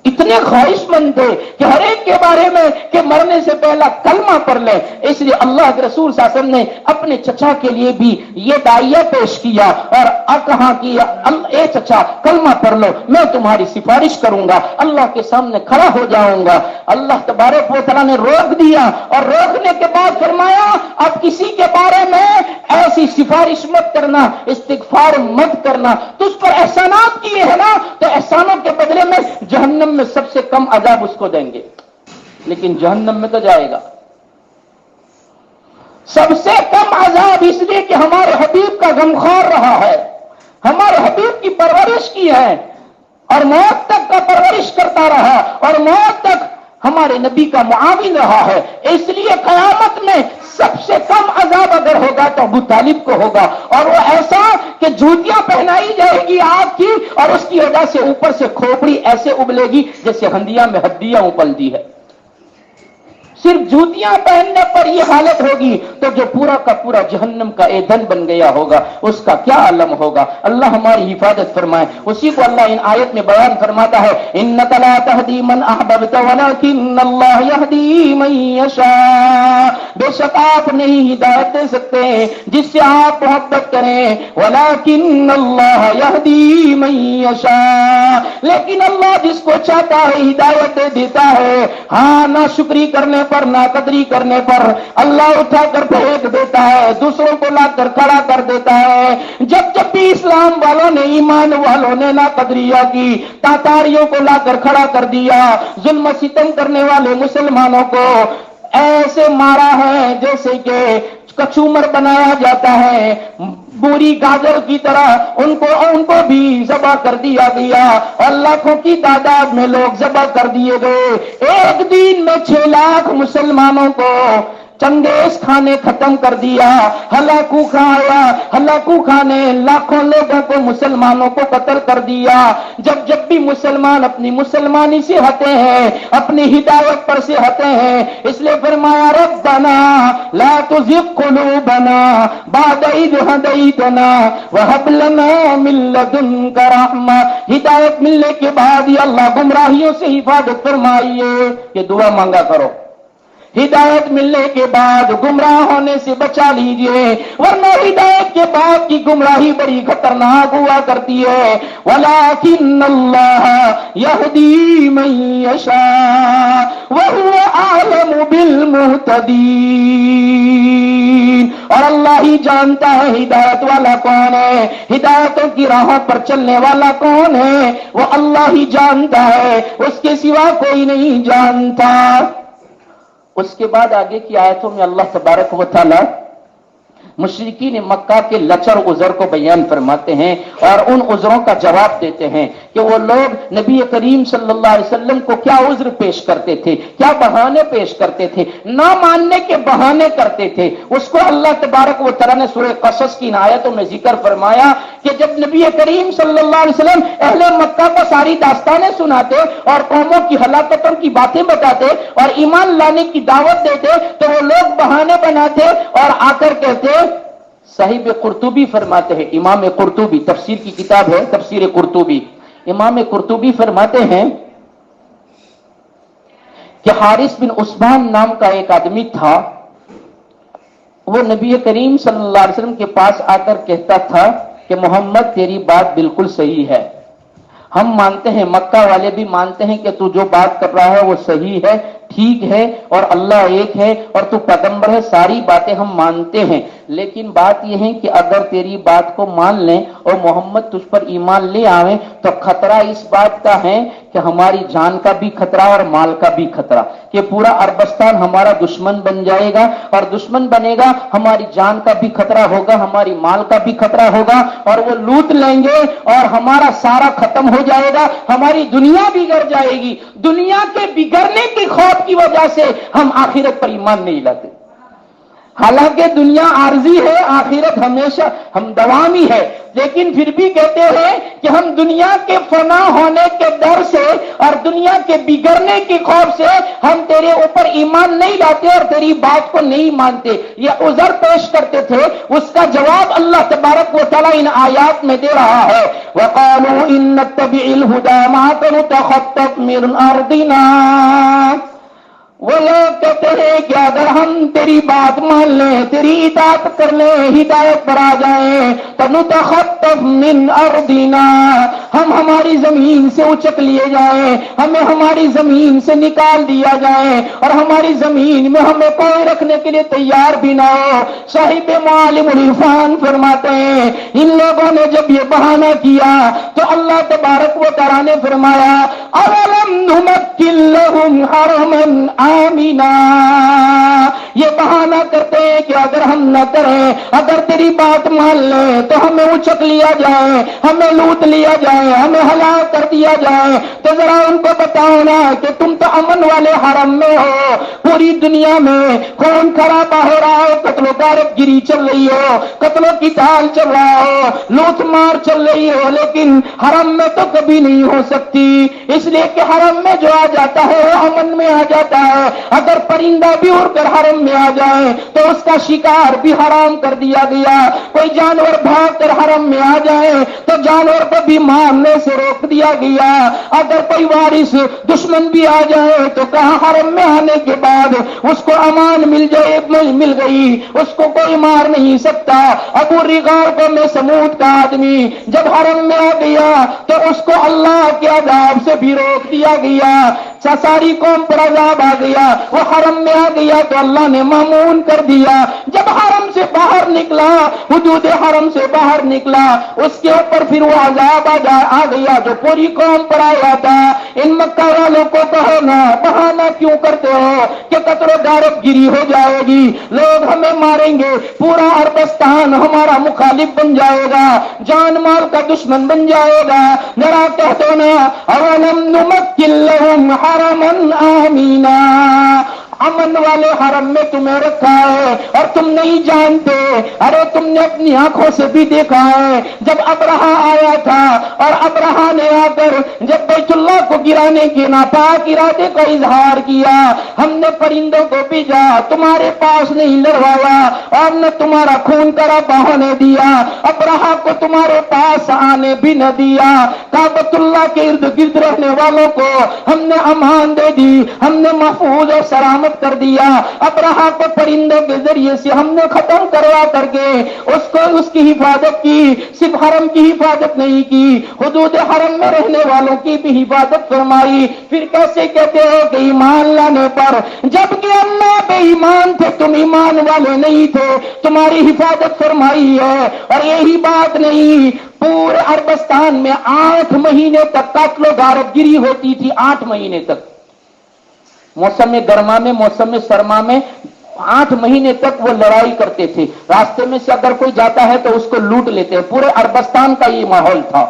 Speaker 1: اتنے خواہش مند تھے کہ ہر ایک کے بارے میں کہ مرنے سے پہلا کلمہ پڑھ لیں۔ اس لیے اللہ کے رسول صلی اللہ علیہ وسلم نے اپنے چچا کے لیے بھی یہ داعیہ پیش کیا اور کہا کہ اے چچا کلمہ پڑھ لو، میں تمہاری سفارش کروں گا، اللہ کے سامنے کھڑا ہو جاؤں گا۔ اللہ تبارک و تعالیٰ نے روک دیا اور روکنے کے بعد فرمایا اب کسی کے بارے میں ایسی سفارش مت کرنا، استغفار مت کرنا، تجھ پر احسانات کیے ہیں نا تو احسانوں کے بدلے میں جہنم میں سب سے کم عذاب اس کو دیں گے، لیکن جہنم میں تو جائے گا۔ سب سے کم عذاب اس لیے کہ ہمارے حبیب کا غمخوار رہا ہے، ہمارے حبیب کی پرورش کی ہے اور موت تک کا پرورش کرتا رہا اور موت تک ہمارے نبی کا معاون رہا ہے۔ اس لیے قیامت میں سب سے کم عذاب اگر ہوگا تو ابو طالب کو ہوگا، اور وہ ایسا کہ جوتیاں پہنائی جائے گی آگ کی اور اس کی وجہ سے اوپر سے کھوپڑی ایسے ابلے گی جیسے ہنڈیا میں ہڈیاں ابلتی ہے۔ صرف جوتیاں پہننے پر یہ حالت ہوگی تو جو پورا کا پورا جہنم کا ایندھن بن گیا ہوگا اس کا کیا عالم ہوگا۔ اللہ ہماری حفاظت فرمائے۔ اسی کو اللہ ان آیت میں بیان فرماتا ہے انک لا تہدی من احببت ولکن اللہ یہدی من یشاء، بے شک آپ نہیں ہدایت دے سکتے جس سے آپ محبت کریں، ولکن اللہ یہدی من یشاء، لیکن اللہ جس کو چاہتا ہے ہدایت دے دیتا ہے۔ ہاں نہ شکری کرنے پر، نہ قدری کرنے پر اللہ اٹھا کر پھینک دیتا ہے، دوسروں کو لا کر کھڑا کر دیتا ہے۔ جب جب بھی اسلام والوں نے، ایمان والوں نے نا قدریہ کی، تاتاریوں کو لا کر کھڑا کر دیا، ظلم و ستم کرنے والے مسلمانوں کو ایسے مارا ہے جیسے کہ کچومر بنایا جاتا ہے، بوری گاجر کی طرح ان کو بھی ذبح کر دیا گیا اور لاکھوں کی تعداد میں لوگ ذبح کر دیے گئے۔ ایک دن میں 6 لاکھ مسلمانوں کو چنگیز خان نے ختم کر دیا، ہلاکو خان نے لاکھوں لوگوں کو، مسلمانوں کو قتل کر دیا۔ جب جب بھی مسلمان اپنی مسلمانی سے ہٹے ہیں، اپنی ہدایت پر سے ہٹے ہیں، اس لیے فرمایا ربنا لا تزغ قلوبنا بعد اذ ہدیتنا وہب لنا من لدنک رحمہ، ہدایت ملنے کے بعد یہ اللہ گمراہیوں سے حفاظت فرمائیے، یہ دعا مانگا کرو۔ ہدایت ملنے کے بعد گمراہ ہونے سے بچا لیجئے، ورنہ ہدایت کے بعد کی گمراہی بڑی خطرناک ہوا کرتی ہے۔ وَلَٰكِنَّ اللَّهَ يَهْدِي مَن يَشَاءُ وَهُوَ أَعْلَمُ بِالْمُهْتَدِينَ، اور اللہ ہی جانتا ہے ہدایت والا کون ہے، ہدایتوں کی راہوں پر چلنے والا کون ہے، وہ اللہ ہی جانتا ہے، اس کے سوا کوئی نہیں جانتا۔ اس کے بعد آگے کی آیتوں میں اللہ تبارک و تعالی مشرکین مکہ کے لچر عذر کو بیان فرماتے ہیں اور ان عذروں کا جواب دیتے ہیں کہ وہ لوگ نبی کریم صلی اللہ علیہ وسلم کو کیا عذر پیش کرتے تھے، کیا بہانے پیش کرتے تھے، نہ ماننے کے بہانے کرتے تھے۔ اس کو اللہ تبارک و تعالی نے سورہ قصص کی ان آیتوں میں ذکر فرمایا کہ جب نبی کریم صلی اللہ علیہ وسلم اہل مکہ کو ساری داستانیں سناتے اور قوموں کی ہلاکتوں کی باتیں بتاتے اور ایمان لانے کی دعوت دیتے تو وہ لوگ بہانے بناتے اور آ کر کہتے، صاحب قرطبی فرماتے ہیں، امام قرطبی تفسیر کی کتاب ہے تفسیر قرطبی، امام قرطبی فرماتے ہیں کہ حارث بن عثمان نام کا ایک آدمی تھا، وہ نبی کریم صلی اللہ علیہ وسلم کے پاس آ کر کہتا تھا کہ محمد تیری بات بالکل صحیح ہے، ہم مانتے ہیں، مکہ والے بھی مانتے ہیں کہ تو جو بات کر رہا ہے وہ صحیح ہے، ٹھیک ہے، اور اللہ ایک ہے اور تو پیغمبر ہے، ساری باتیں ہم مانتے ہیں، لیکن بات یہ ہے کہ اگر تیری بات کو مان لیں اور محمد تجھ پر ایمان لے آویں تو خطرہ اس بات کا ہے کہ ہماری جان کا بھی خطرہ اور مال کا بھی خطرہ، کہ پورا عربستان ہمارا دشمن بن جائے گا اور دشمن بنے گا، ہماری جان کا بھی خطرہ ہوگا، ہماری مال کا بھی خطرہ ہوگا اور وہ لوٹ لیں گے اور ہمارا سارا ختم ہو جائے گا، ہماری دنیا بگڑ جائے گی۔ دنیا کے بگڑنے کے خوف کی وجہ سے ہم آخرت پر ایمان نہیں لاتے، حالانکہ دنیا عارضی ہے، آخرت ہمیشہ ہم دوامی ہے، لیکن پھر بھی کہتے ہیں کہ ہم دنیا کے فنا ہونے کے ڈر سے اور دنیا کے بگڑنے کے خوف سے ہم تیرے اوپر ایمان نہیں لاتے اور تیری بات کو نہیں مانتے، یہ عذر پیش کرتے تھے۔ اس کا جواب اللہ تبارک و تعالیٰ ان آیات میں دے رہا ہے، وَقَالُوا إِن نَّتَّبِعِ الْهُدَىٰ مَعَكَ نُتَخَطَّفْ مِنْ أَرْضِنَا۔ وہ لوگ کہتے ہیں کہ اگر ہم تیری بات مان لیں، تیری اطاعت کر لیں، ہدایت پر آ جائیں تو نتخطف من ارضنا، ہم ہماری زمین سے اچک لیے جائیں، ہمیں ہماری زمین سے نکال دیا جائے اور ہماری زمین میں ہمیں کوئی رکھنے کے لیے تیار بھی نہ ہو۔ صاحب معالم العرفان فرماتے ہیں ان لوگوں نے جب یہ بہانہ کیا تو اللہ تبارک و تعالیٰ نے فرمایا اولم نمکن لہم حرما آمینا، یہ بہانہ کرتے ہیں کہ اگر ہم نہ کریں، اگر تیری بات مان لیں تو ہمیں اچک لیا جائے، ہمیں لوٹ لیا جائے، ہمیں ہلاک کر دیا جائے۔ تو ذرا ان کو بتاؤ نا کہ تم تو امن والے حرم میں ہو، پوری دنیا میں خون خرابہ ہو رہا ہو، قتل و غارت گیری چل رہی ہو، قتل و قتال چل رہا ہو، لوٹ مار چل رہی ہو، لیکن حرم میں تو کبھی نہیں ہو سکتی، اس لیے کہ حرم میں جو آ جاتا ہے وہ امن میں آ جاتا ہے۔ اگر پرندہ بھی اڑ کر حرم میں آ جائے تو اس کا شکار بھی حرام کر دیا گیا، کوئی جانور بھاگ کر حرم میں آ جائے تو جانور کو بھی مارنے سے روک دیا گیا، اگر کوئی وارث دشمن بھی آ جائے تو کہاں حرم میں آنے کے بعد اس کو امان مل گئی، اس کو کوئی مار نہیں سکتا۔ ابو ریغار کو میں سمود کا آدمی جب حرم میں آ گیا تو اس کو اللہ کے عذاب سے بھی روک دیا گیا، ساری قوم پر عذاب آ گیا، وہ حرم میں آ گیا تو اللہ نے مامون کر دیا۔ جب حرم سے باہر نکلا، حدود حرم سے باہر نکلا، اس کے اوپر پھر وہ عذاب آ گیا جو پوری قوم پر آیا تھا۔ ان مکہ والوں کو کہو نا، بہانہ کیوں کرتے ہو کہ قتل و غارت گیری ہو جائے گی، لوگ ہمیں ماریں گے، پورا عربستان ہمارا مخالف بن جائے گا، جان مال کا دشمن بن جائے گا۔ ذرا کہہ دو نا اولم نمکن لہم حرما آمینا، امن والے حرم میں تمہیں رکھا ہے اور تم نہیں جانتے۔ ارے تم نے اپنی آنکھوں سے بھی دیکھا ہے جب ابرہا آیا تھا اور ابرہا نے آ کر جب بیت اللہ کو گرانے کے ناپاک ارادے کا اظہار کیا، ہم نے پرندوں کو بھیجا، تمہارے پاس نہیں لڑوایا اور نہ تمہارا خون خرابہ ہونے دیا، ابرہا کو تمہارے پاس آنے بھی نہ دیا، کعبۃ اللہ کے ارد گرد رہنے والوں کو ہم نے امان دے دی، ہم نے محفوظ اور سلامت کر دیا۔ ابرہا کو پرندوں کے ذریعے سے ہم نے ختم کروا کر کے اس کی حفاظت کی، صرف حرم کی حفاظت نہیں کی، حدود حرم میں رہنے والوں کی بھی حفاظت فرمائی۔ پھر کیسے کہتے ہو کہ ایمان لانے پر، جبکہ اللہ بے ایمان تھے، تم ایمان والے نہیں تھے، تمہاری حفاظت فرمائی ہے۔ اور یہی بات نہیں، پورے عربستان میں 8 مہینے تک قتل و غارت گیری ہوتی تھی، 8 مہینے تک، موسم گرما میں، موسم سرما میں 8 مہینے تک وہ لڑائی کرتے تھے، راستے میں سے اگر کوئی جاتا ہے تو اس کو لوٹ لیتے ہیں۔ پورے عربستان کا یہ ماحول تھا۔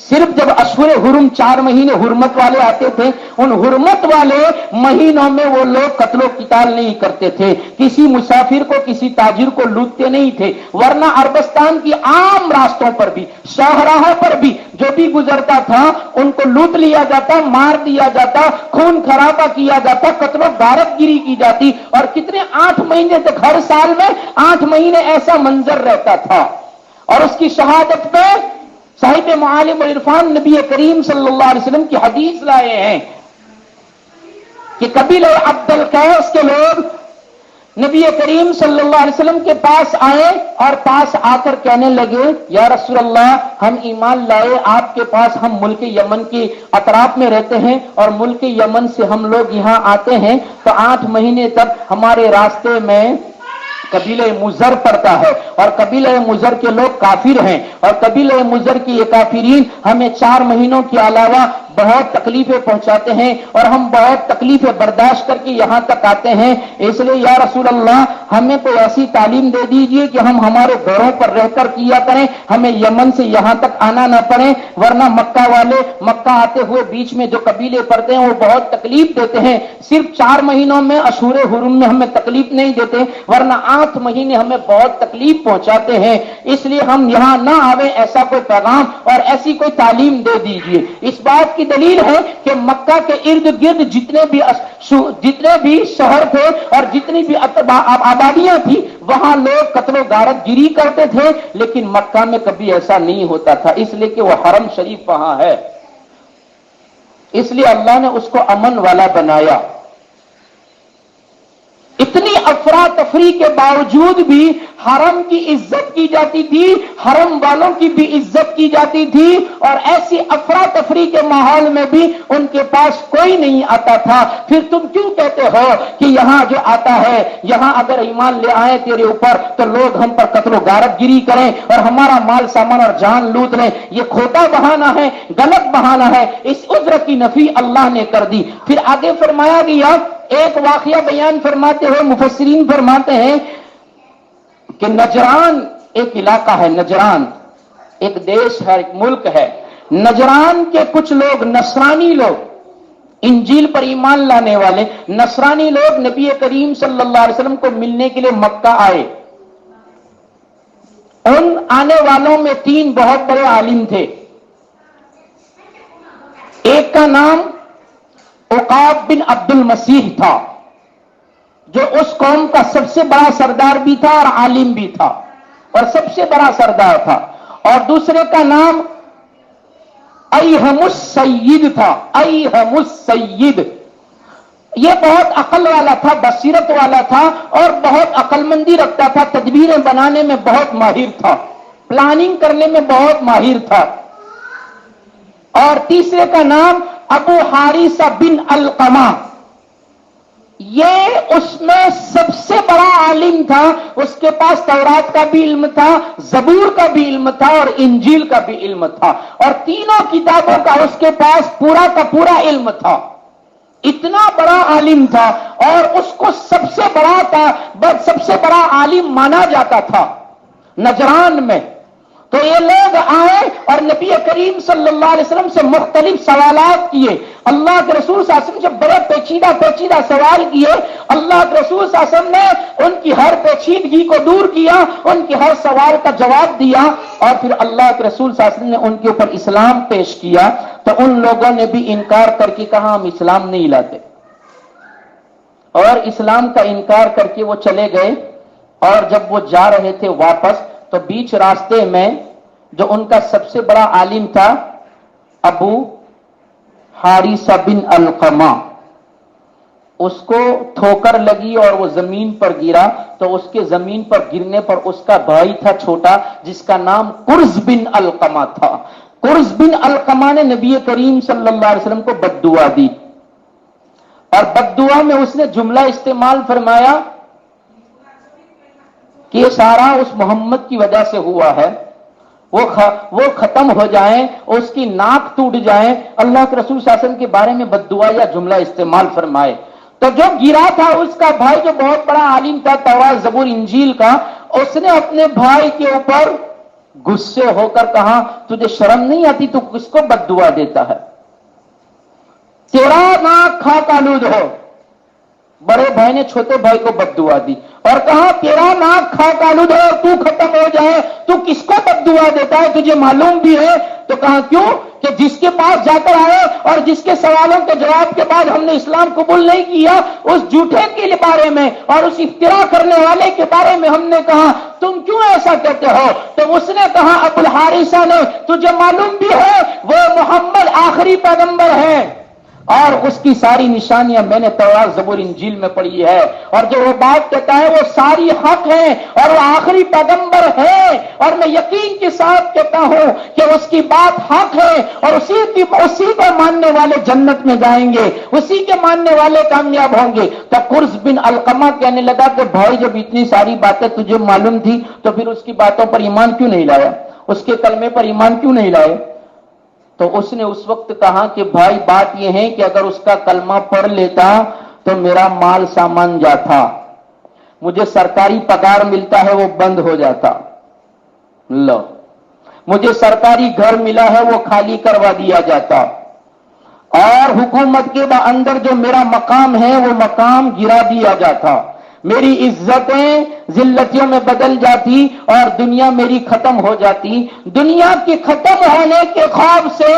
Speaker 1: صرف جب اشہر حرم 4 مہینے حرمت والے آتے تھے، ان حرمت والے مہینوں میں وہ لوگ قتل و قتال نہیں کرتے تھے، کسی مسافر کو، کسی تاجر کو لوٹتے نہیں تھے، ورنہ عربستان کی عام راستوں پر بھی، شاہراہوں پر بھی جو بھی گزرتا تھا ان کو لوٹ لیا جاتا، مار دیا جاتا، خون خرابہ کیا جاتا، قتل و غارت گیری کی جاتی۔ اور کتنے 8 مہینے تک، ہر سال میں 8 مہینے ایسا منظر رہتا تھا۔ اور اس کی شہادت پہ صاحب معالم العرفان نبی کریم صلی اللہ علیہ وسلم کی حدیث لائے ہیں کہ قبیلہ عبد القیس کے لوگ نبی کریم صلی اللہ علیہ وسلم کے پاس آئے اور پاس آ کر کہنے لگے یا رسول اللہ، ہم ایمان لائے آپ کے پاس، ہم ملک یمن کے اطراف میں رہتے ہیں اور ملک یمن سے ہم لوگ یہاں آتے ہیں تو 8 مہینے تک ہمارے راستے میں قبیلہ مزر پڑتا ہے اور قبیلہ مزر کے لوگ کافر ہیں، اور قبیلہ مزر کی یہ کافرین ہمیں 4 مہینوں کے علاوہ بہت تکلیفیں پہنچاتے ہیں اور ہم بہت تکلیفیں برداشت کر کے یہاں تک آتے ہیں، اس لیے یا رسول اللہ ہمیں کوئی ایسی تعلیم دے دیجئے کہ ہم ہمارے گھروں پر رہ کر کیا کریں، ہمیں یمن سے یہاں تک آنا نہ پڑے، ورنہ مکہ والے مکہ آتے ہوئے بیچ میں جو قبیلے پڑتے ہیں وہ بہت تکلیف دیتے ہیں۔ صرف 4 مہینوں میں اشہر حرم میں ہمیں تکلیف نہیں دیتے، ورنہ 8 مہینے ہمیں بہت تکلیف پہنچاتے ہیں، اس لیے ہم یہاں نہ آویں، ایسا کوئی پیغام اور ایسی کوئی تعلیم دے دیجئے۔ اس بات کی دلیل ہے کہ مکہ کے ارد گرد جتنے بھی شہر تھے اور جتنی بھی آبادیاں تھیں وہاں لوگ قتل و غارت گیری کرتے تھے، لیکن مکہ میں کبھی ایسا نہیں ہوتا تھا، اس لیے کہ وہ حرم شریف وہاں ہے، اس لیے اللہ نے اس کو امن والا بنایا۔ اتنی افراتفری کے باوجود بھی حرم کی عزت کی جاتی تھی، حرم والوں کی بھی عزت کی جاتی تھی، اور ایسی افراتفری کے ماحول میں بھی ان کے پاس کوئی نہیں آتا تھا۔ پھر تم کیوں کہتے ہو کہ یہاں جو آتا ہے، یہاں اگر ایمان لے آئے تیرے اوپر تو لوگ ہم پر قتل و غارت گیری کریں اور ہمارا مال سامان اور جان لوٹ لیں؟ یہ کھوٹا بہانہ ہے، غلط بہانہ ہے، اس عذر کی نفی اللہ نے کر دی۔ پھر آگے فرمایا گیا، ایک واقعہ بیان فرماتے ہوئے مفسرین فرماتے ہیں کہ نجران ایک علاقہ ہے، نجران ایک دیش ہے، ایک ملک ہے، نجران کے کچھ لوگ، نصرانی لوگ، انجیل پر ایمان لانے والے نصرانی لوگ نبی کریم صلی اللہ علیہ وسلم کو ملنے کے لیے مکہ آئے۔ ان آنے والوں میں 3 بہت بڑے عالم تھے، ایک کا نام عقاب بن عبد المسیح تھا، جو اس قوم کا سب سے بڑا سردار بھی تھا اور عالم بھی تھا اور سب سے بڑا سردار تھا، اور دوسرے کا نام ایہم السید تھا، ایہم السید، یہ بہت عقل والا تھا، بصیرت والا تھا اور بہت عقل مندی رکھتا تھا، تدبیریں بنانے میں بہت ماہر تھا، پلاننگ کرنے میں بہت ماہر تھا، اور تیسرے کا نام ابو حارثہ بن علقمہ، یہ اس میں سب سے بڑا عالم تھا، اس کے پاس تورات کا بھی علم تھا، زبور کا بھی علم تھا اور انجیل کا بھی علم تھا، اور تینوں کتابوں کا اس کے پاس پورا کا پورا علم تھا، اتنا بڑا عالم تھا، اور اس کو سب سے بڑا عالم مانا جاتا تھا نجران میں۔ تو یہ لوگ آئے اور نبی کریم صلی اللہ علیہ وسلم سے مختلف سوالات کیے، اللہ کے رسول صلی اللہ علیہ وسلم سے بڑے پیچیدہ سوال کیے، اللہ کے رسول صلی اللہ علیہ وسلم نے ان کی ہر پیچیدگی کو دور کیا، ان کے ہر سوال کا جواب دیا، اور پھر اللہ کے رسول صلی اللہ علیہ وسلم نے ان کے اوپر اسلام پیش کیا، تو ان لوگوں نے بھی انکار کر کے کہا ہم اسلام نہیں لاتے، اور اسلام کا انکار کر کے وہ چلے گئے، اور جب وہ جا رہے تھے واپس تو بیچ راستے میں جو ان کا سب سے بڑا عالم تھا ابو حارثہ بن علقمہ، اس کو ٹھوکر لگی اور وہ زمین پر گرا، تو اس کے زمین پر گرنے پر اس کا بھائی تھا چھوٹا جس کا نام قرظ بن علقمہ تھا، قرظ بن علقمہ نے نبی کریم صلی اللہ علیہ وسلم کو بد دعا دی، اور بد دعا میں اس نے جملہ استعمال فرمایا کہ یہ سارا اس محمد کی وجہ سے ہوا ہے، وہ ختم ہو جائیں، اس کی ناک ٹوٹ جائیں، اللہ کے رسول صلی اللہ علیہ وسلم کے بارے میں بد دعا یا جملہ استعمال فرمائے۔ تو جو گرا تھا اس کا بھائی جو بہت بڑا عالم تھا تورات زبور انجیل کا، اس نے اپنے بھائی کے اوپر غصے ہو کر کہا تجھے شرم نہیں آتی، تو کس کو بد دعا دیتا ہے، تیرا ناک خاک آلود ہو۔ بڑے بھائی نے چھوٹے بھائی کو بد دعا دی اور کہا تیرا ناک خاک آلود ہو، تو ختم ہو جائے، تو کس کو بد دعا دیتا ہے، تجھے معلوم بھی ہے؟ تو کہا کیوں؟ کہ جس کے پاس جا کر آئے اور جس کے سوالوں کے جواب کے بعد ہم نے اسلام قبول نہیں کیا، اس جھوٹے کے بارے میں اور اس افترا کرنے والے کے بارے میں ہم نے کہا تم کیوں ایسا کہتے ہو؟ تو اس نے کہا ابو الحارثہ نے تجھے معلوم بھی ہے وہ محمد آخری پیغمبر ہے، اور اس کی ساری نشانیاں میں نے تورات زبور انجیل میں پڑھی ہے، اور جو وہ بات کہتا ہے وہ ساری حق ہے اور وہ آخری پیغمبر ہے، اور میں یقین کے ساتھ کہتا ہوں کہ اس کی بات حق ہے، اور اسی کو ماننے والے جنت میں جائیں گے، اسی کے ماننے والے کامیاب ہوں گے۔ تو قرظ بن علقمہ کہنے لگا کہ بھائی جب اتنی ساری باتیں تجھے معلوم تھی تو پھر اس کی باتوں پر ایمان کیوں نہیں لایا، اس کے کلمے پر ایمان کیوں نہیں لائے؟ تو اس نے اس وقت کہا کہ بھائی بات یہ ہے کہ اگر اس کا کلمہ پڑھ لیتا تو میرا مال سامان جاتا، مجھے سرکاری پگار ملتا ہے وہ بند ہو جاتا، لو مجھے سرکاری گھر ملا ہے وہ خالی کروا دیا جاتا، اور حکومت کے اندر جو میرا مقام ہے وہ مقام گرا دیا جاتا، میری عزتیں ذلتوں میں بدل جاتی اور دنیا میری ختم ہو جاتی۔ دنیا کے ختم ہونے کے خوف سے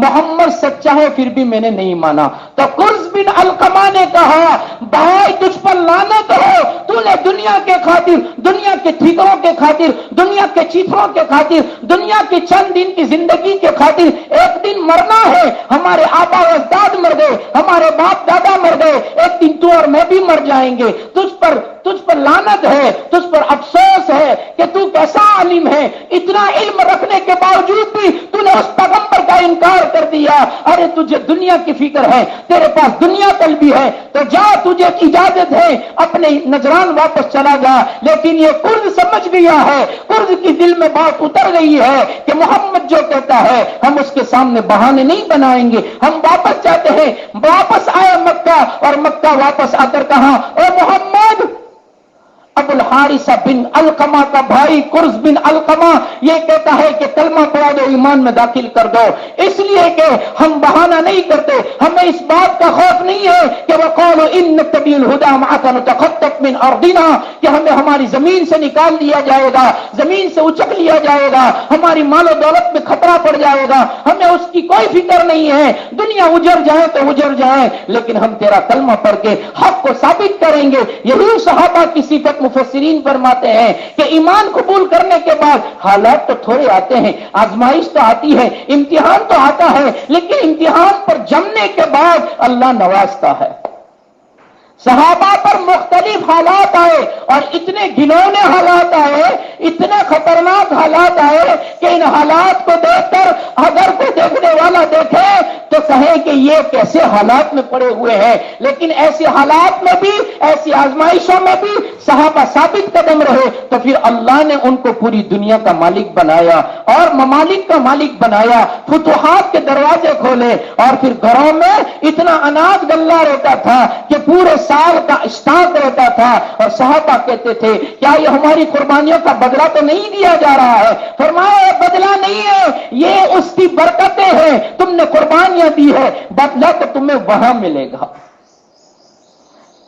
Speaker 1: محمد سچا ہے پھر بھی میں نے نہیں مانا۔ تو قرظ بن علقمہ نے کہا بھائی تجھ پر لعنت ہو، تو نے دنیا کے خاطر، دنیا کے ٹھیکروں کے خاطر، دنیا کے چیتروں کے خاطر، دنیا کے چند دن کی زندگی کے خاطر ایک دن مرنا ہے۔ ہمارے آبا و اجداد مر گئے، ہمارے باپ دادا مر گئے، ایک دن تو اور میں بھی مر جائیں گے۔ تجھ پر لعنت ہے، تجھ پر افسوس ہے کہ تو کیسا عالم ہے، اتنا علم رکھنے کے باوجود بھی تو نے اس پیغمبر کا انکار کر دیا۔ ارے تجھے دنیا کی فکر ہے، تیرے پاس دنیا طلبی ہے، تو جا تجھے اجازت ہے اپنے نجران واپس چلا جا۔ لیکن یہ قرظ سمجھ گیا ہے، قرظ کی دل میں بات اتر گئی ہے کہ محمد جو کہتا ہے ہم اس کے سامنے بہانے نہیں بنائیں گے، ہم واپس جاتے ہیں۔ واپس آئے مکہ، اور مکہ واپس آ کر کہا اے محمد، ابو الحارثہ بن علقمہ کا بھائی قرظ بن علقمہ یہ کہتا ہے کہ کلمہ پڑھا دو، ایمان میں داخل کر دو، اس لیے کہ ہم بہانہ نہیں کرتے، ہمیں اس بات کا خوف نہیں ہے کہ وقالوا ان نتبع الهدى معك نتخطف من ارضنا، کہ ہمیں ہماری زمین سے نکال دیا جائے گا، زمین سے اچک لیا جائے گا، ہماری مال و دولت میں خطرہ پڑ جائے گا، ہمیں اس کی کوئی فکر نہیں ہے، دنیا اجڑ جائے تو اجڑ جائے لیکن ہم تیرا کلمہ پڑھ کے حق کو ثابت کریں گے۔ یہی صحابہ کی صفت مفسرین فرماتے ہیں کہ ایمان قبول کرنے کے بعد حالات تو تھوڑے آتے ہیں، آزمائش تو آتی ہے، امتحان تو آتا ہے، لیکن امتحان پر جمنے کے بعد اللہ نوازتا ہے۔ صحابہ پر مختلف حالات آئے اور اتنے گھنونے حالات آئے، اتنے خطرناک حالات آئے کہ ان حالات کو دیکھ کر اگر کوئی دیکھنے والا دیکھے تو کہے کہ یہ کیسے حالات میں پڑے ہوئے ہیں، لیکن ایسے حالات میں بھی، ایسی آزمائشوں میں بھی صحابہ ثابت قدم رہے تو پھر اللہ نے ان کو پوری دنیا کا مالک بنایا اور ممالک کا مالک بنایا، فتوحات کے دروازے کھولے، اور پھر گھروں میں اتنا اناج غلہ رہتا تھا کہ پورے سال کا اسٹاک رہتا تھا، اور صحابہ کہتے تھے کیا یہ ہماری قربانیوں کا بدلہ تو نہیں دیا جا رہا ہے؟ فرمایا یہ بدلہ نہیں ہے، یہ اس کی برکتیں ہیں، تم نے قربانیاں دی ہے، بدلہ تو تمہیں وہاں ملے گا۔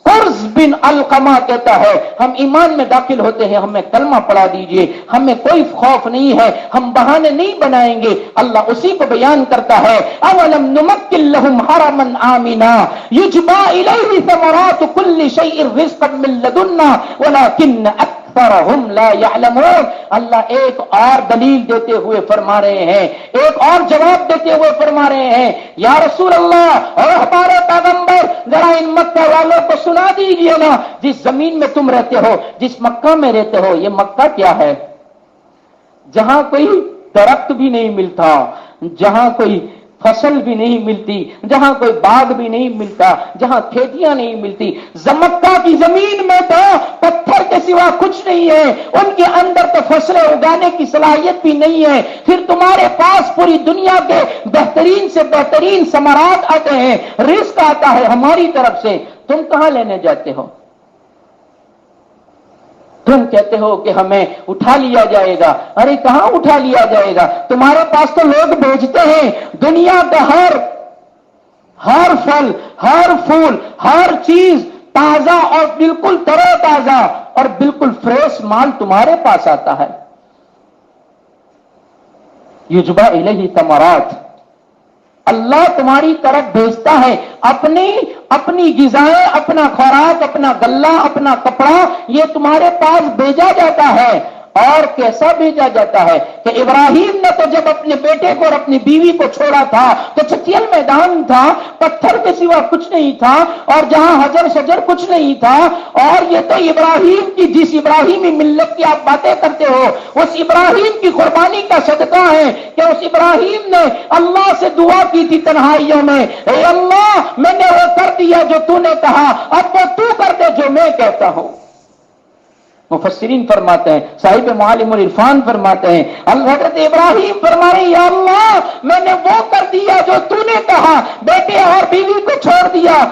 Speaker 1: قرظ بن علقمہ کہتا ہے ہم ایمان میں داخل ہوتے ہیں، ہمیں کلمہ پڑھا دیجئے، ہمیں کوئی خوف نہیں ہے، ہم بہانے نہیں بنائیں گے۔ اللہ اسی کو بیان کرتا ہے اولم نمکن لهم حرما آمنا یجبى الیہ ثمرات کل شیء رزقا من لدنا ولکن اکثرهم لا يعلمون۔ اللہ ایک اور دلیل دیتے ہوئے فرما رہے ہیں، ایک اور جواب دیتے ہوئے فرما رہے ہیں یا رسول اللہ اور ہمارے پیغمبر ذرا ان مکہ والوں کو سنا دیجئے نا، جس زمین میں تم رہتے ہو، جس مکہ میں رہتے ہو، یہ مکہ کیا ہے جہاں کوئی درخت بھی نہیں ملتا، جہاں کوئی فصل بھی نہیں ملتی، جہاں کوئی باغ بھی نہیں ملتا، جہاں کھیتیاں نہیں ملتی، مکہ کی زمین میں تو پتھر کے سوا کچھ نہیں ہے، ان کے اندر تو فصلیں اگانے کی صلاحیت بھی نہیں ہے، پھر تمہارے پاس پوری دنیا کے بہترین سے بہترین ثمرات آتے ہیں، رزق آتا ہے ہماری طرف سے، تم کہاں لینے جاتے ہو؟ تم کہتے ہو کہ ہمیں اٹھا لیا جائے گا، ارے کہاں اٹھا لیا جائے گا؟ تمہارے پاس تو لوگ بھیجتے ہیں دنیا کا ہر پھل، ہر پھول، ہر چیز تازہ اور بالکل ترو تازہ اور بالکل فریش مال تمہارے پاس آتا ہے۔ یجبا الیہ ثمرات، اللہ تمہاری طرف بھیجتا ہے اپنی غذائیں، اپنا خوراک، اپنا غلہ، اپنا کپڑا، یہ تمہارے پاس بھیجا جاتا ہے۔ اور کیسا بھیجا جاتا ہے کہ ابراہیم نے تو جب اپنے بیٹے کو اور اپنی بیوی کو چھوڑا تھا تو چٹیل میدان تھا، پتھر کے سوا کچھ نہیں تھا، اور جہاں حجر شجر کچھ نہیں تھا، اور یہ تو ابراہیم کی، جس ابراہیمی ملت کی آپ باتیں کرتے ہو، اس ابراہیم کی قربانی کا صدقہ ہے کہ اس ابراہیم نے اللہ سے دعا کی تھی تنہائیوں میں، اے اللہ میں نے وہ کر دیا جو تو نے کہا، اب وہ تو کر دے جو میں کہتا ہوں۔ مفسرین فرماتے ہیں، صاحب معالم العرفان فرماتے ہیں، حضرت ابراہیم فرمائے یا اللہ میں نے وہ کر دیا جو تو نے کہا، بیٹے اور بیوی کو چھوڑ دیا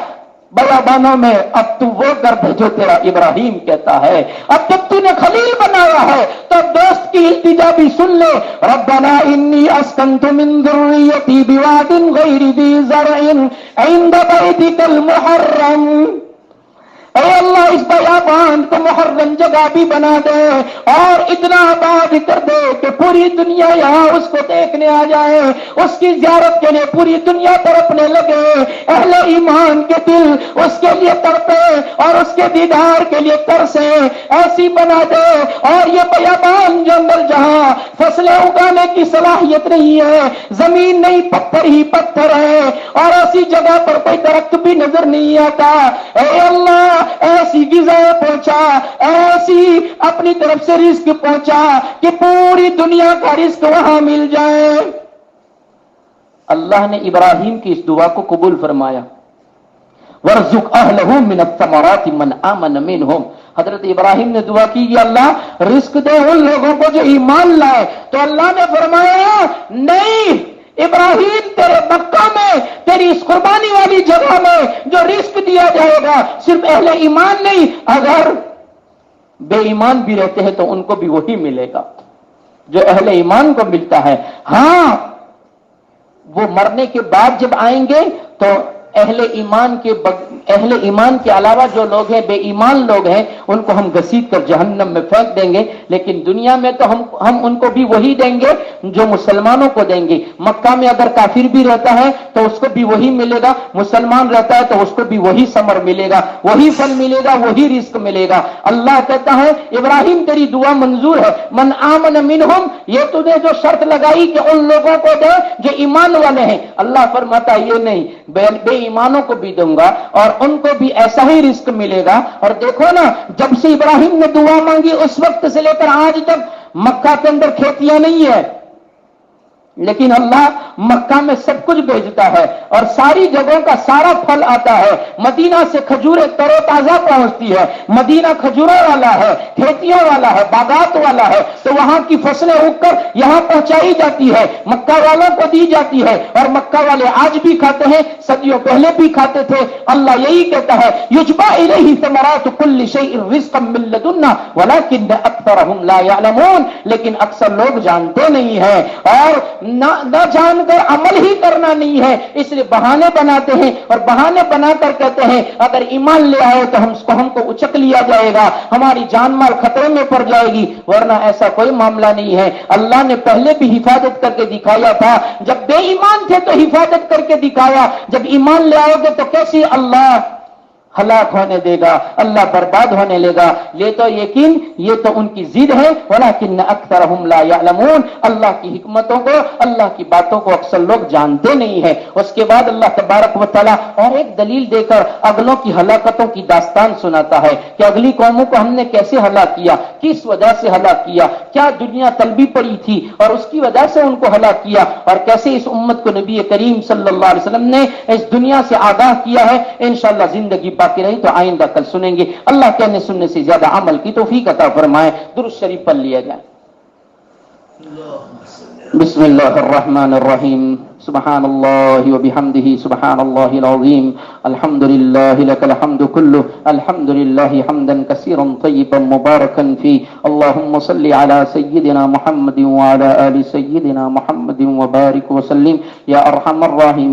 Speaker 1: بیابانوں میں، اب تو وہ کر دے جو تیرا ابراہیم کہتا ہے۔ اب جب تو نے خلیل بنایا ہے تو دوست کی التجا بھی سن لے، ربنا انی اسکنت من ذریتی بواد غیر ذی زرع عند بیتک المحرم، اے اللہ اس بیابان کو محرم جگہ بھی بنا دے اور اتنا آباد کر دے کہ پوری دنیا یہاں اس کو دیکھنے آ جائے، اس کی زیارت کے لیے پوری دنیا تڑپنے لگے، اہل ایمان کے دل اس کے لیے تڑپے اور اس کے دیدار کے لیے ترسے، ایسی بنا دے۔ اور یہ بیابان جو اندر جہاں فصلیں اگانے کی صلاحیت نہیں ہے، زمین نہیں پتھر ہی پتھر ہے، اور ایسی جگہ پر کوئی درخت بھی نظر نہیں آتا، اے اللہ ایسی غذا پہنچا، ایسی اپنی طرف سے رزق پہنچا کہ پوری دنیا کا رزق وہاں مل جائے۔ اللہ نے ابراہیم کی اس دعا کو قبول فرمایا، وَارْزُقْ أَهْلَهُ مِنَ الثَّمَرَاتِ مَنْ آمَنَ مِنْهُمْ۔ حضرت ابراہیم نے دعا کی کہ اللہ رزق دے ان لوگوں کو جو ایمان لائے، تو اللہ نے فرمایا نہیں ابراہیم تیرے مکہ میں تیری اس قربانی والی جگہ میں جو رزق دیا جائے گا صرف اہل ایمان نہیں، اگر بے ایمان بھی رہتے ہیں تو ان کو بھی وہی ملے گا جو اہل ایمان کو ملتا ہے۔ ہاں وہ مرنے کے بعد جب آئیں گے تو اہل ایمان کے علاوہ جو لوگ ہیں بے ایمان لوگ ہیں ان کو ہم گھسیٹ کر جہنم میں پھینک دیں گے، لیکن دنیا میں تو ہم ان کو بھی وہی دیں گے جو مسلمانوں کو دیں گے۔ مکہ میں اگر کافر بھی رہتا ہے تو اس کو بھی وہی ملے گا، مسلمان رہتا ہے تو اس کو بھی وہی ثمر ملے گا، وہی پھل ملے گا، وہی رزق ملے گا۔ اللہ کہتا ہے ابراہیم تیری دعا منظور ہے، من آمن منہم، یہ تو نے جو شرط لگائی کہ ان لوگوں کو دے جو ایمان والے ہیں، اللہ فرماتا ہے یہ نہیں، بے ایمانوں کو بھی دوں گا اور ان کو بھی ایسا ہی رزق ملے گا۔ اور دیکھو نا جب سے ابراہیم نے دعا مانگی اس وقت سے لے کر آج تک مکہ کے اندر کھیتیاں نہیں ہے، لیکن اللہ مکہ میں سب کچھ بھیجتا ہے اور ساری جگہوں کا سارا پھل آتا ہے۔ مدینہ سے کھجوریں تر و تازہ پہنچتی ہے، مدینہ کھجوروں والا ہے، کھیتیوں والا ہے، باغات والا ہے، تو وہاں کی فصلیں اگ کر یہاں پہنچائی جاتی ہے، مکہ والوں کو دی جاتی ہے، اور مکہ والے آج بھی کھاتے ہیں، صدیوں پہلے بھی کھاتے تھے۔ اللہ یہی کہتا ہے یجبا الیہ ثمرات کل شیء رزقا من لدنا ولکن اکثرهم لا یعلمون، لیکن اکثر لوگ جانتے نہیں ہیں اور نہ جان کر عمل ہی کرنا نہیں ہے، اس لیے بہانے بناتے ہیں اور بہانے بنا کر کہتے ہیں اگر ایمان لے آئے تو ہم کو اچک لیا جائے گا، ہماری جان مال خطرے میں پڑ جائے گی، ورنہ ایسا کوئی معاملہ نہیں ہے۔ اللہ نے پہلے بھی حفاظت کر کے دکھایا تھا، جب بے ایمان تھے تو حفاظت کر کے دکھایا، جب ایمان لے آؤ گے تو کیسی اللہ ہلاک ہونے دے گا، اللہ برباد ہونے لے گا۔ یہ تو یقین، یہ تو ان کی ضد ہے، ولکن اکثرهم لا یعلمون، اللہ کی حکمتوں کو، اللہ کی باتوں کو اکثر لوگ جانتے نہیں ہیں۔ اس کے بعد اللہ تبارک و تعالی اور ایک دلیل دے کر اگلوں کی ہلاکتوں کی داستان سناتا ہے کہ اگلی قوموں کو ہم نے کیسے ہلاک کیا، کس وجہ سے ہلاک کیا، کیا دنیا طلبی پڑی تھی اور اس کی وجہ سے ان کو ہلاک کیا، اور کیسے اس امت کو نبی کریم صلی اللہ علیہ وسلم نے اس دنیا سے آگاہ کیا ہے۔ انشاءاللہ زندگی باقی رہی تو آئندہ کل سنیں گے۔ اللہ کہنے سننے سے زیادہ عمل کی توفیق عطا فرمائے۔ درود شریف پڑھ لیا جائے۔ بسم اللہ الرحمن الرحیم، سبحان اللہ وبحمدہ سبحان اللہ العظیم، الحمد للہ لک الحمد کلہ، الحمد للہ حمدا کثیرا طیبا مبارکا فی، اللہم صل علی سیدنا محمد وعلی آل سیدنا محمد وبارک وسلم یا ارحم الراحمین۔